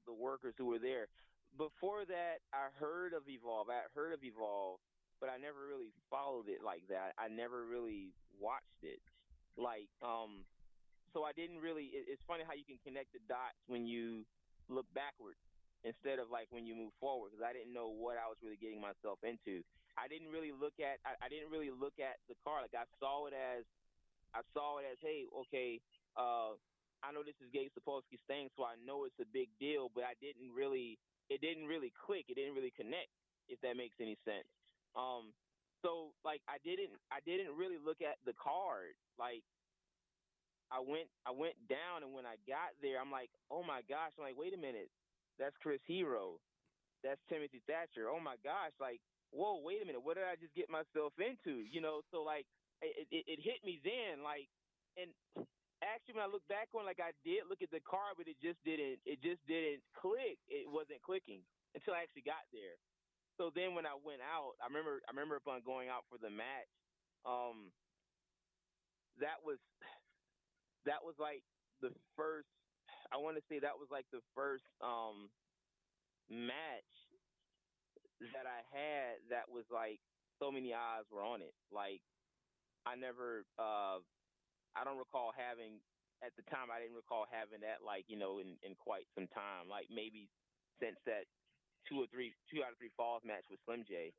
the workers who were there. Before that, I heard of Evolve. But I never really followed it like that. I never really watched it. So I didn't really. It's funny how you can connect the dots when you look backwards instead of like when you move forward. Because I didn't know what I was really getting myself into. I didn't really look at the car. Like I saw it as, hey, okay, I know this is Gabe Sapolsky's thing, so I know it's a big deal, but it didn't really click. It didn't really connect, if that makes any sense. So like I didn't really look at the card. Like I went down, and when I got there, I'm like, oh my gosh! I'm like, wait a minute, that's Chris Hero, that's Timothy Thatcher. Oh my gosh! Like, whoa, wait a minute, what did I just get myself into? So like it hit me then, like, and actually when I look back on, like I did look at the card, but it just didn't click. It wasn't clicking until I actually got there. So then when I went out, I remember upon going out for the match, that was like the first. I want to say that was like the first match that I had that was like so many eyes were on it. Like I never, I don't recall having at the time. I didn't recall having that like in quite some time. Like maybe since that 2 out of 3 falls match with Slim J.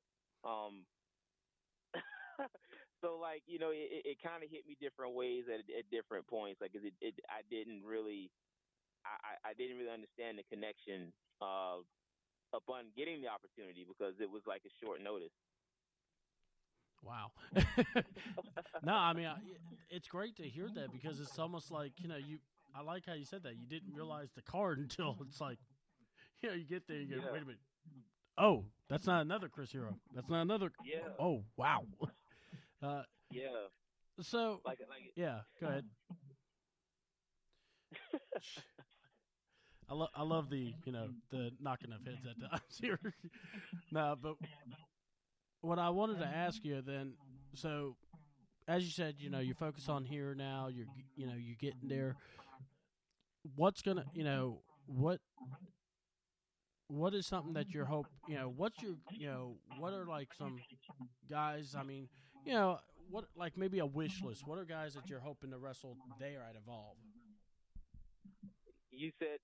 So like it kind of hit me different ways at different points. Like I didn't really understand the connection upon getting the opportunity because it was like a short notice. Wow. No, I mean it's great to hear that because it's almost like I like how you said that you didn't realize the card until it's like you get there, you go, wait a minute. Oh, that's not another Chris Hero. That's not another. Yeah. Oh, wow. Yeah. So, yeah, go ahead. I love the the knocking of heads at times here. No, but what I wanted to ask you then, so as you said, you focus on here now. You're getting there. What's gonna what is something that you're what's your what are like some guys, I mean, what like maybe a wish list? What are guys that you're hoping to wrestle there at Evolve? You said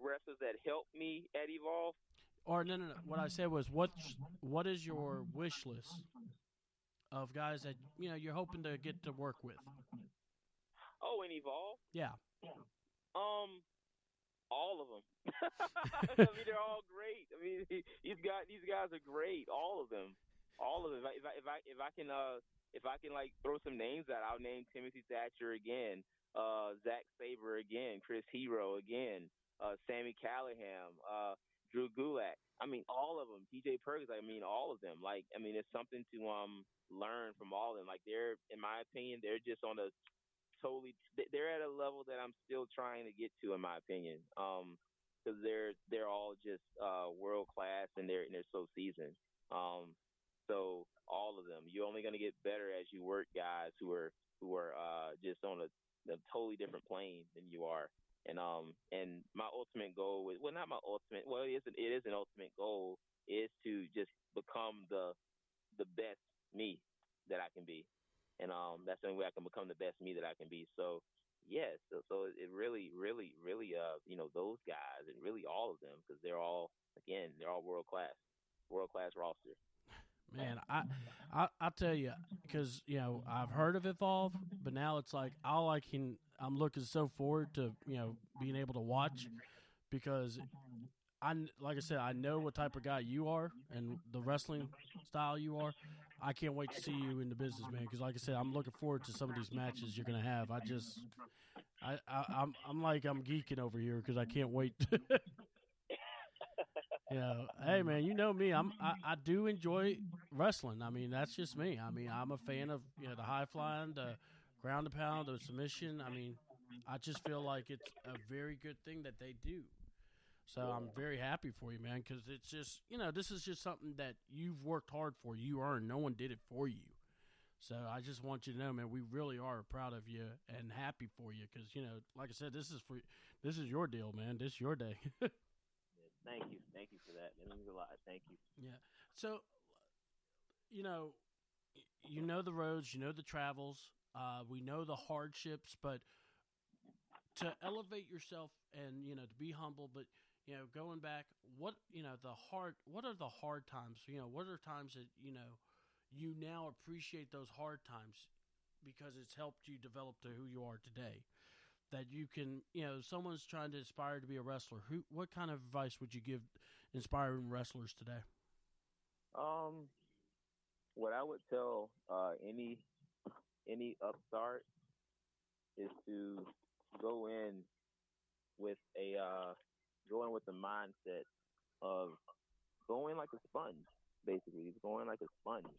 wrestlers that help me at Evolve? Or no. What I said was what is your wish list of guys that you're hoping to get to work with? Oh, in Evolve? Yeah. All of them. I mean, they're all great. I mean, these guys are great. All of them. If I can like throw some names out, I'll name Timothy Thatcher again, Zack Sabre again, Chris Hero again, Sammy Callahan, Drew Gulak. I mean, all of them. TJ Perkins. I mean, all of them. Like, I mean, it's something to learn from all of them. Like, they're, in my opinion, they're just on a they're at a level that I'm still trying to get to, in my opinion, because they're all just world class and they're so seasoned. So all of them, you're only going to get better as you work guys who are just on a totally different plane than you are. And my ultimate goal is, well, not my ultimate, well, it is an ultimate goal, is to just become the best me that I can be. And that's the only way I can become the best me that I can be. So, yes, so it really, really, really, those guys, and really all of them, because they're all world class roster. Man, I tell you, because I've heard of Evolve, but now it's like all I can I'm looking so forward to being able to watch because like I said, I know what type of guy you are and the wrestling style you are. I can't wait to see you in the business, man. Because like I said, I'm looking forward to some of these matches you're gonna have. I'm geeking over here because I can't wait. Hey man, you know me. I do enjoy wrestling. I mean, that's just me. I mean, I'm a fan of the high flying, the ground and pound, the submission. I mean, I just feel like it's a very good thing that they do. So I'm very happy for you, man, because it's just this is just something that you've worked hard for. You earned. No one did it for you. So I just want you to know, man, we really are proud of you and happy for you because like I said, this is your deal, man. This is your day. Thank you for that. It means a lot. Thank you. Yeah. So, you know the roads, the travels, we know the hardships, but to elevate yourself and to be humble, but going back, what are the hard times? What are times that you now appreciate those hard times because it's helped you develop to who you are today. That you can, someone's trying to aspire to be a wrestler. What kind of advice would you give inspiring wrestlers today? What I would tell any upstart is to go in with the mindset of going like a sponge. Basically, it's going like a sponge.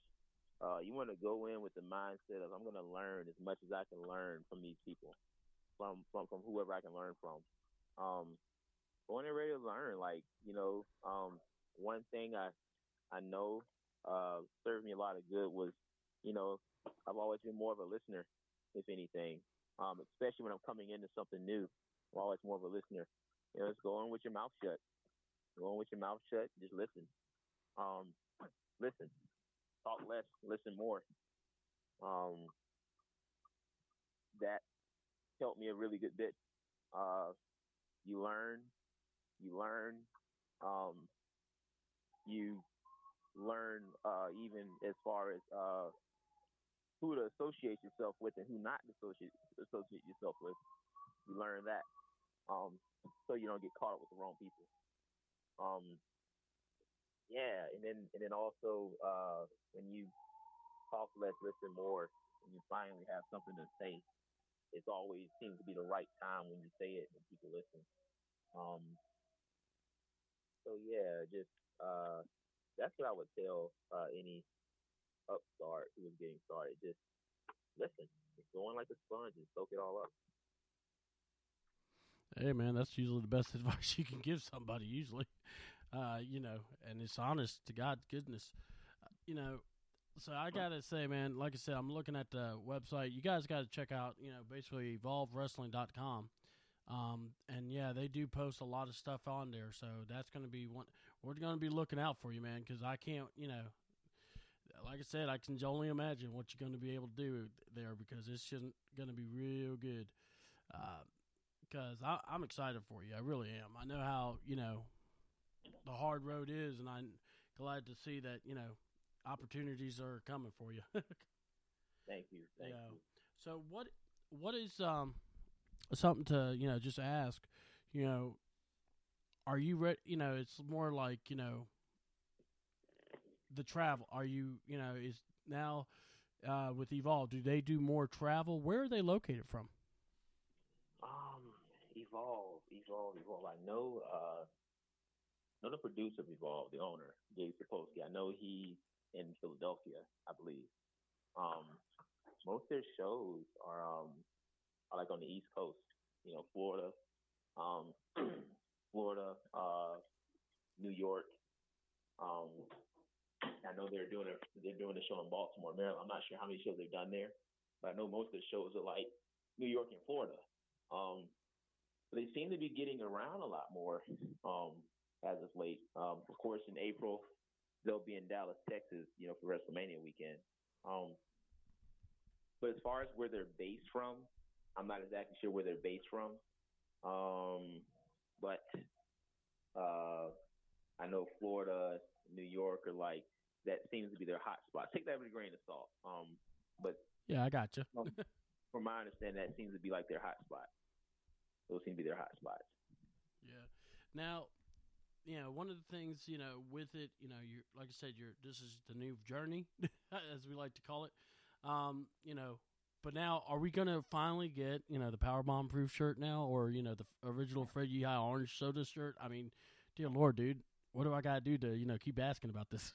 You want to go in with the mindset of I'm going to learn as much as I can learn from these people. From whoever I can learn from. Going in ready to learn. One thing I know served me a lot of good was, I've always been more of a listener, if anything. Especially when I'm coming into something new. I'm always more of a listener. Just go in with your mouth shut. Go in with your mouth shut. Just listen. Listen. Talk less. Listen more. That helped me a really good bit. You learn, even as far as who to associate yourself with and who not to associate yourself with. You learn that, so you don't get caught up with the wrong people. And then also when you talk less, listen more, and you finally have something to say. It always seems to be the right time when you say it and people listen. That's what I would tell any upstart who is getting started. Just listen. Just go on like a sponge and soak it all up. Hey, man, that's usually the best advice you can give somebody, usually. And it's honest to God's goodness. So I got to say, man, like I said, I'm looking at the website. You guys got to check out, basically evolvewrestling.com. And yeah, they do post a lot of stuff on there. So that's going to be one. We're going to be looking out for you, man, because I can't, like I said, I can only imagine what you're going to be able to do there because it's just going to be real good. Because I'm excited for you. I really am. I know how, the hard road is, and I'm glad to see that, opportunities are coming for you. Thank you. Thank you. So what is something to just ask, are you ready? It's more like the travel. Are you is now with Evolve? Do they do more travel? Where are they located from? Evolve. I know the producer of Evolve, the owner, Gabe Sapolsky. I know he's in Philadelphia, I believe. Most of their shows are like on the East Coast, Florida, New York. I know they're doing a show in Baltimore, Maryland. I'm not sure how many shows they've done there, but I know most of the shows are like New York and Florida. But they seem to be getting around a lot more as of late. Of course, in April, they'll be in Dallas, Texas, for WrestleMania weekend. But as far as where they're based from, I'm not exactly sure where they're based from. But I know Florida, New York are like, that seems to be their hot spot. Take that with a grain of salt. But yeah, I got you. from my understanding, that seems to be like their hot spot. Those seem to be their hot spots. Yeah. Now, one of the things, with it, you're like I said, this is the new journey, as we like to call it. But now, are we gonna finally get, the Power Bomb Proof shirt now, or the original Fred Yehi Orange Soda shirt? I mean, dear Lord, dude, what do I gotta do to keep asking about this?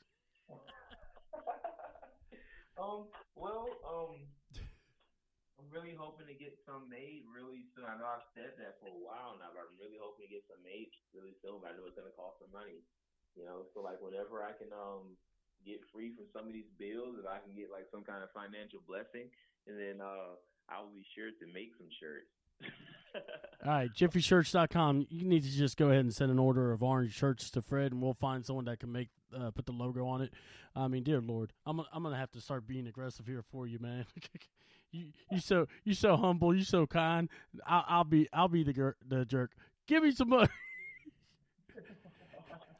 I'm really hoping to get some made really soon. I know I've said that for a while now, but I'm really hoping to get some made really soon. But I know it's gonna cost some money, So like whenever I can get free from some of these bills, if I can get like some kind of financial blessing, and then I will be sure to make some shirts. All right, JiffyShirts.com. You need to just go ahead and send an order of orange shirts to Fred, and we'll find someone that can make put the logo on it. I mean, dear Lord, I'm gonna have to start being aggressive here for you, man. you so humble, you so kind. I'll be the jerk. Give me some money.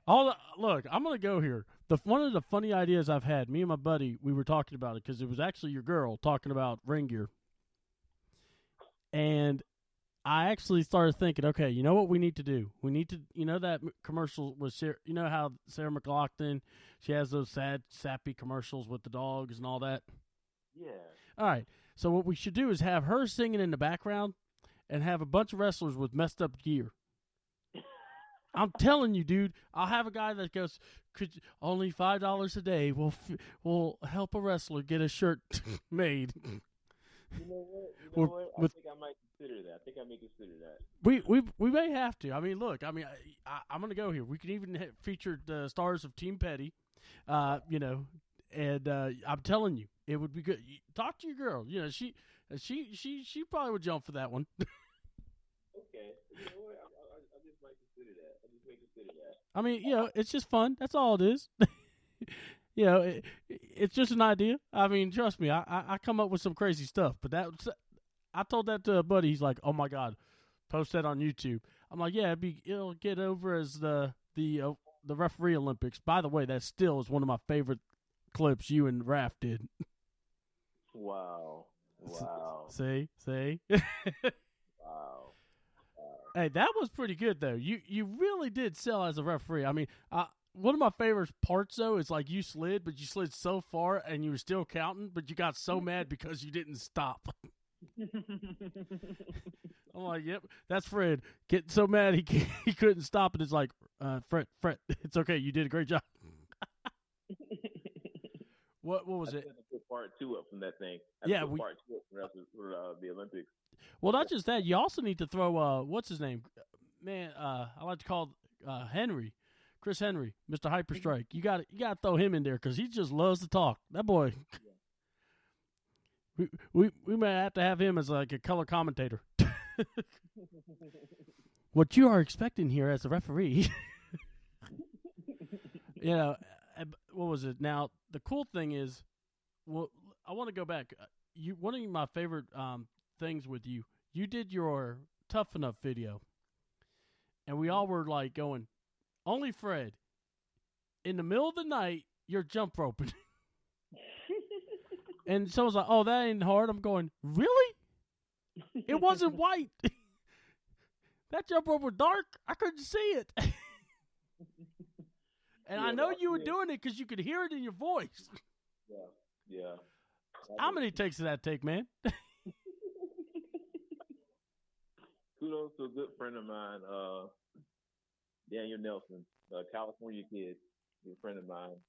Look, I'm gonna go here. One of the funny ideas I've had, me and my buddy, we were talking about it because it was actually your girl talking about ring gear, and I actually started thinking, okay, you know what we need to do? We need to, that commercial with Sarah, how Sarah McLachlan, she has those sad, sappy commercials with the dogs and all that? Yeah. All right. So what we should do is have her singing in the background and have a bunch of wrestlers with messed up gear. I'm telling you, dude, I'll have a guy that goes, only $5 a day will help a wrestler get a shirt made. You know what? I think I might consider that. I think I may consider that. We may have to. I mean, look. I mean, I'm going to go here. We can even feature the stars of Team Petty, and I'm telling you, it would be good. Talk to your girl. She probably would jump for that one. Okay. You know what? I just might consider that. I just may consider that. I mean, it's just fun. That's all it is. It's just an idea. I mean, trust me, I come up with some crazy stuff, but I told that to a buddy. He's like, "Oh my God, post that on YouTube." I'm like, "Yeah, it'll get over as the referee Olympics." By the way, that still is one of my favorite clips you and Raph did. Wow. See. Wow. Hey, that was pretty good though. You really did sell as a referee. I mean, one of my favorite parts, though, is like you slid, but you slid so far and you were still counting, but you got so mad because you didn't stop. I'm like, yep, that's Fred. Getting so mad he couldn't stop, and it's like, Fred, it's okay. You did a great job. What was it? Put part 2 up from that thing. Part 2 up for the Olympics. Well, not just that. You also need to throw, what's his name? Man, I like to call Henry. Chris Henry, Mr. Hyperstrike. You got to throw him in there because he just loves to talk. That boy. We may have to have him as like a color commentator. What you are expecting here as a referee. What was it? Now the cool thing is, well, I want to go back. One of my favorite things with you. You did your Tough Enough video, and we all were like going. Only Fred. In the middle of the night, you're jump roping. And someone's like, "Oh, that ain't hard." I'm going, "Really? It wasn't white. That jump rope was dark. I couldn't see it." And I know you were doing it because you could hear it in your voice. Yeah. How many takes did that take, man? Kudos to a good friend of mine, Daniel Nelson, a California kid, a friend of mine.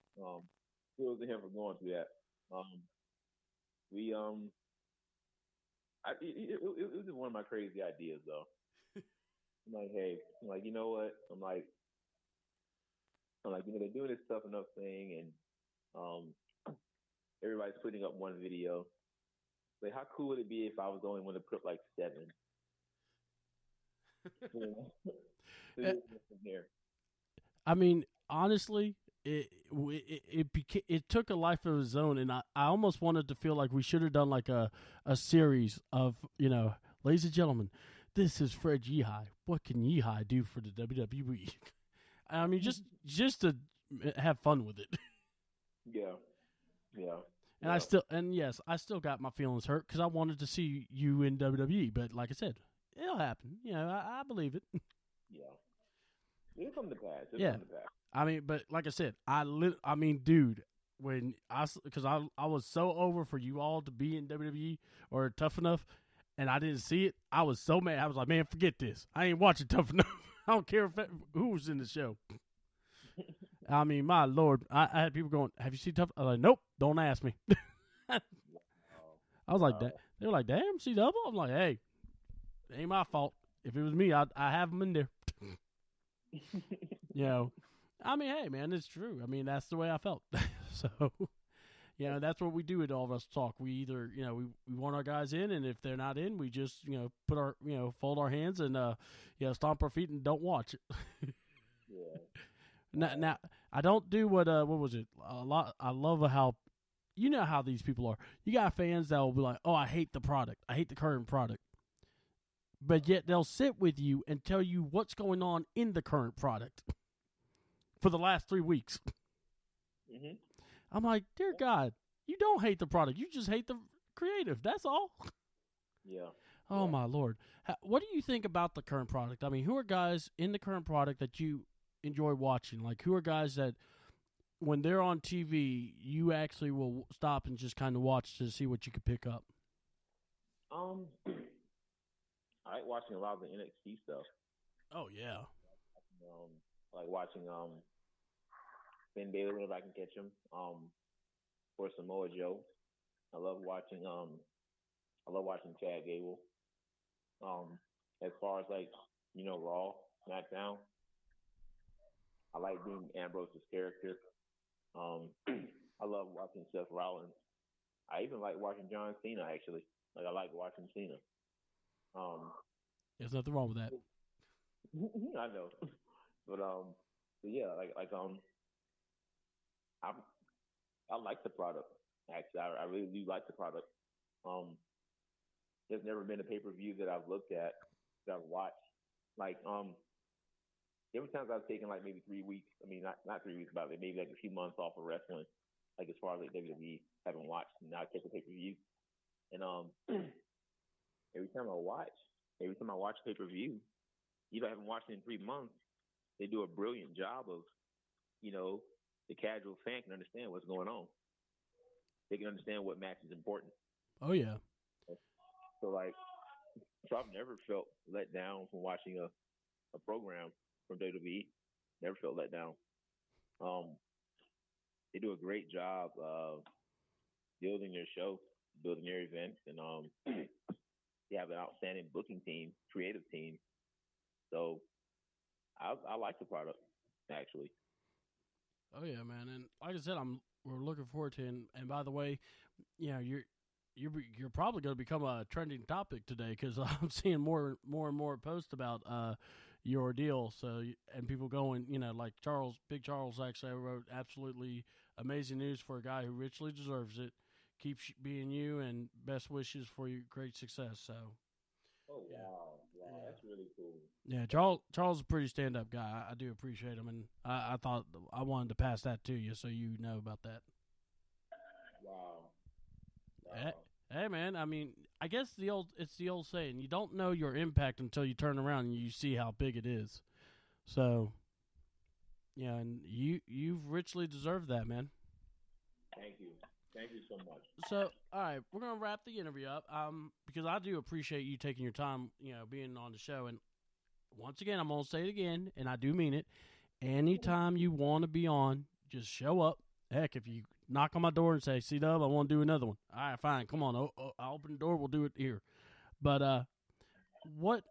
Kudos to him for going through that. It was one of my crazy ideas though. I'm like, hey, you know what? I'm like, they're doing this Tough Enough thing, and everybody's putting up one video. Like, how cool would it be if I was the only one to put up like 7? I mean, honestly, it took a life of its own, and I almost wanted to feel like we should have done like a series of, ladies and gentlemen, this is Fred Yehi. What can Yehi do for the WWE? I mean, just to have fun with it. Yeah. And I still got my feelings hurt because I wanted to see you in WWE. But like I said, it'll happen. I believe it. Yeah. It'll come to pass. I mean, but like I said, dude, because I was so over for you all to be in WWE or Tough Enough, and I didn't see it. I was so mad. I was like, man, forget this. I ain't watching Tough Enough. I don't care who was in the show. I mean, my Lord, I had people going, have you seen Tough? I was like, nope, don't ask me. I was like, that. They were like, damn, see double? I'm like, hey, it ain't my fault. If it was me, I have them in there. I mean, hey, man, it's true. I mean, that's the way I felt. So, that's what we do at All of Us Talk. We either, we want our guys in, and if they're not in, we just, put our, fold our hands and, stomp our feet and don't watch it. Yeah. Now, I don't do what was it? A lot. I love how, how these people are. You got fans that will be like, oh, I hate the product. I hate the current product. But yet they'll sit with you and tell you what's going on in the current product for the last 3 weeks. Mm-hmm. I'm like, dear God, you don't hate the product. You just hate the creative. That's all. Yeah. Oh, my Lord. What do you think about the current product? I mean, who are guys in the current product that you enjoy watching? Like, who are guys that when they're on TV, you actually will stop and just kind of watch to see what you could pick up? I like watching a lot of the NXT stuff. Oh, yeah. I like watching Finn Balor if I can catch him. Or Samoa Joe. I love watching Chad Gable. As far as Raw, SmackDown, I like Dean Ambrose's character. I love watching Seth Rollins. I even like watching John Cena, actually. I like watching Cena. There's nothing wrong with that. I know. But yeah, I like the product. Actually, I really do like the product. There's never been a pay-per-view that I've looked at that I've watched. Every time I've taken maybe 3 weeks. I mean, not 3 weeks, but maybe a few months off of wrestling. As far as WWE, haven't watched, and now I take a pay-per-view. And every time I watch pay-per-view, I haven't watched it in 3 months. They do a brilliant job of, the casual fan can understand what's going on. They can understand what match is important. Oh yeah. So I've never felt let down from watching a program from WWE. Never felt let down. They do a great job of building their show, building their events, and they have an outstanding booking team, creative team. So I like the product, actually. Oh yeah, man, and like I said, we're looking forward to it. And by the way, you're probably going to become a trending topic today because I'm seeing more and more posts about your deal. So and people going, like Big Charles actually wrote absolutely amazing news for a guy who richly deserves it. Keep being you, and best wishes for your great success. So. Oh wow, that's really cool. Yeah, Charles is a pretty stand-up guy. I do appreciate him, and I thought I wanted to pass that to you so you know about that. Wow. Hey man, I mean, I guess it's the old saying: you don't know your impact until you turn around and you see how big it is. So, yeah, and you've richly deserved that, man. Thank you. Thank you so much. So, all right, we're gonna wrap the interview up. Because I do appreciate you taking your time, being on the show. And once again, I'm gonna say it again, and I do mean it. Anytime you want to be on, just show up. Heck, if you knock on my door and say, "C-Dub, I want to do another one." All right, fine, come on. I'll open the door. We'll do it here. But what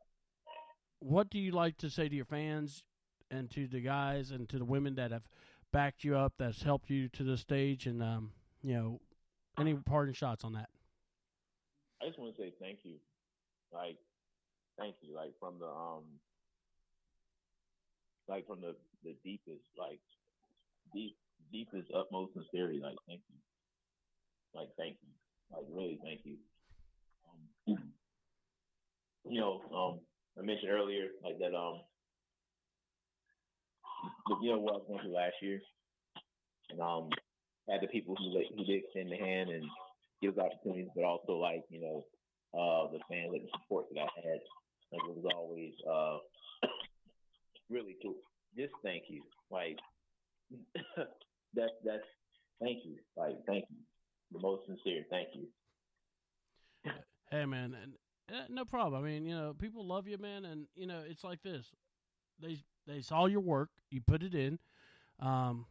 do you like to say to your fans and to the guys and to the women that have backed you up, that's helped you to the stage, and any parting shots on that? I just want to say thank you. Thank you. From the deepest, deepest, utmost sincerity. Thank you. Thank you. Really, thank you. I mentioned earlier, that, what I was going through last year, and had the people who did extend the hand and give opportunities, but also like the fans and the support that I had. Like it was always really cool. Just thank you. Like that's thank you. Like thank you. The most sincere thank you. Hey man, and no problem. I mean, people love you, man, and it's like this. They saw your work, you put it in, and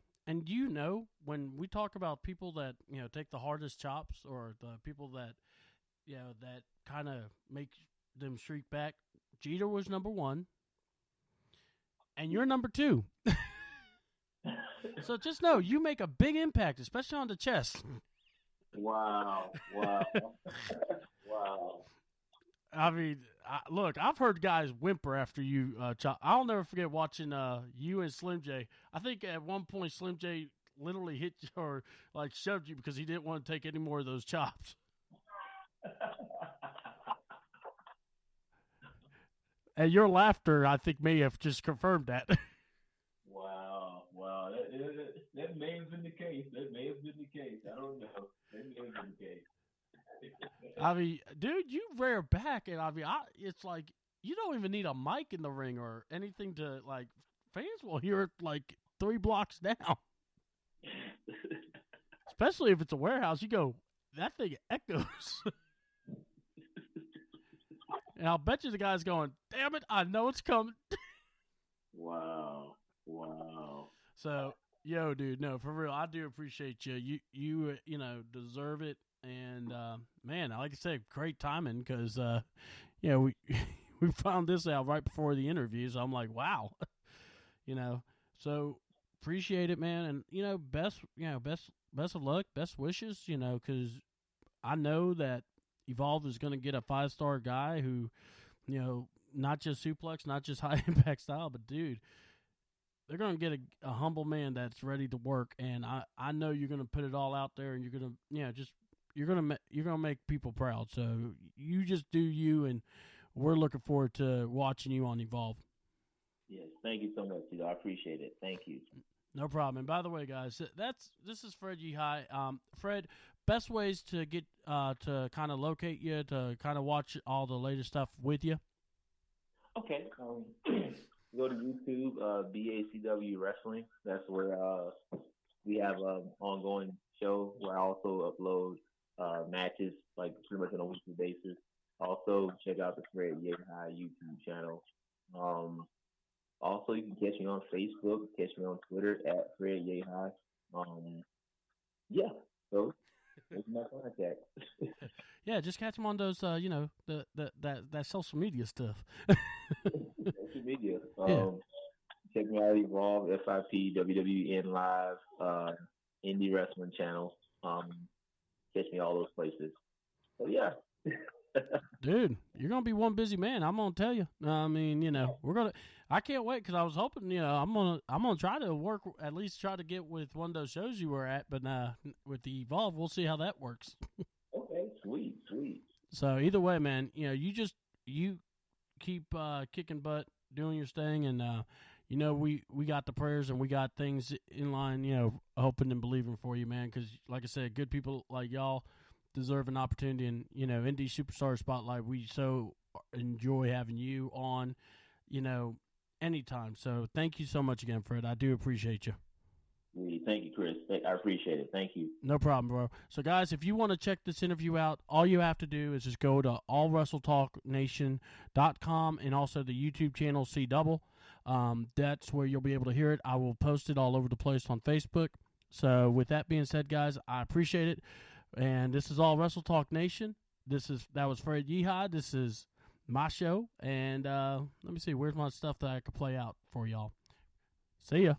when we talk about people that take the hardest chops, or the people that that kind of make them shriek back. Jeter was number 1, and you're number 2. So just know you make a big impact, especially on the chest. Wow. I mean, look, I've heard guys whimper after you chop. I'll never forget watching you and Slim J. I think at one point Slim J literally hit you or like shoved you because he didn't want to take any more of those chops. And your laughter, I think, may have just confirmed that. Wow. That may have been the case. I don't know. That may have been the case. I mean, dude, you rear back, and I mean, it's like you don't even need a mic in the ring or anything to like. Fans will hear it like 3 blocks down. Especially if it's a warehouse, you go, that thing echoes. And I'll bet you the guy's going, damn it, I know it's coming. Wow. So, dude, no, for real, I do appreciate you. You deserve it. And, man, like I said, great timing because, we found this out right before the interview. So I'm like, wow, so appreciate it, man. And, best of luck, best wishes, because I know that Evolve is going to get a 5-star guy who, not just suplex, not just high impact style, but dude, they're going to get a humble man that's ready to work. And I know you're going to put it all out there, and you're going to, you're going to make people proud. So you just do you, and we're looking forward to watching you on Evolve. Yes, thank you so much, Tito. I appreciate it. Thank you. No problem. And by the way, guys, this is Fred Yehi. Fred, best ways to get to kind of locate you, to kind of watch all the latest stuff with you. Okay. Go to YouTube, BACW Wrestling. That's where we have an ongoing show where I also upload matches like pretty much on a weekly basis. Also, check out the Fred Yehi YouTube channel. Also, you can catch me on Facebook, catch me on Twitter at Fred Yehi. So there's my contact. Yeah, just catch them on those, that social media stuff. Social media. Check me out, Evolve, FIP, WWN Live, Indie Wrestling Channel. Catch me all those places. So yeah. Dude, you're gonna be one busy man. I'm gonna tell you. I mean, I can't wait because I was hoping, I'm gonna try to work, at least try to get with one of those shows you were at. But with the Evolve, we'll see how that works. Okay, sweet. So either way, man, you keep kicking butt, doing your thing, and we got the prayers and we got things in line, hoping and believing for you, man. Because like I said, good people like y'all deserve an opportunity, and Indy Superstar Spotlight. We so enjoy having you on, anytime. So thank you so much again, Fred. I do appreciate you. Thank you, Chris. I appreciate it. Thank you. No problem, bro. So, guys, if you want to check this interview out, all you have to do is just go to allwrestletalknation.com and also the YouTube channel C Double. That's where you'll be able to hear it. I will post it all over the place on Facebook. So, with that being said, guys, I appreciate it. And this is All Wrestle Talk Nation. That was Fred Yehi. This is my show. And let me see, where's my stuff that I could play out for y'all? See ya.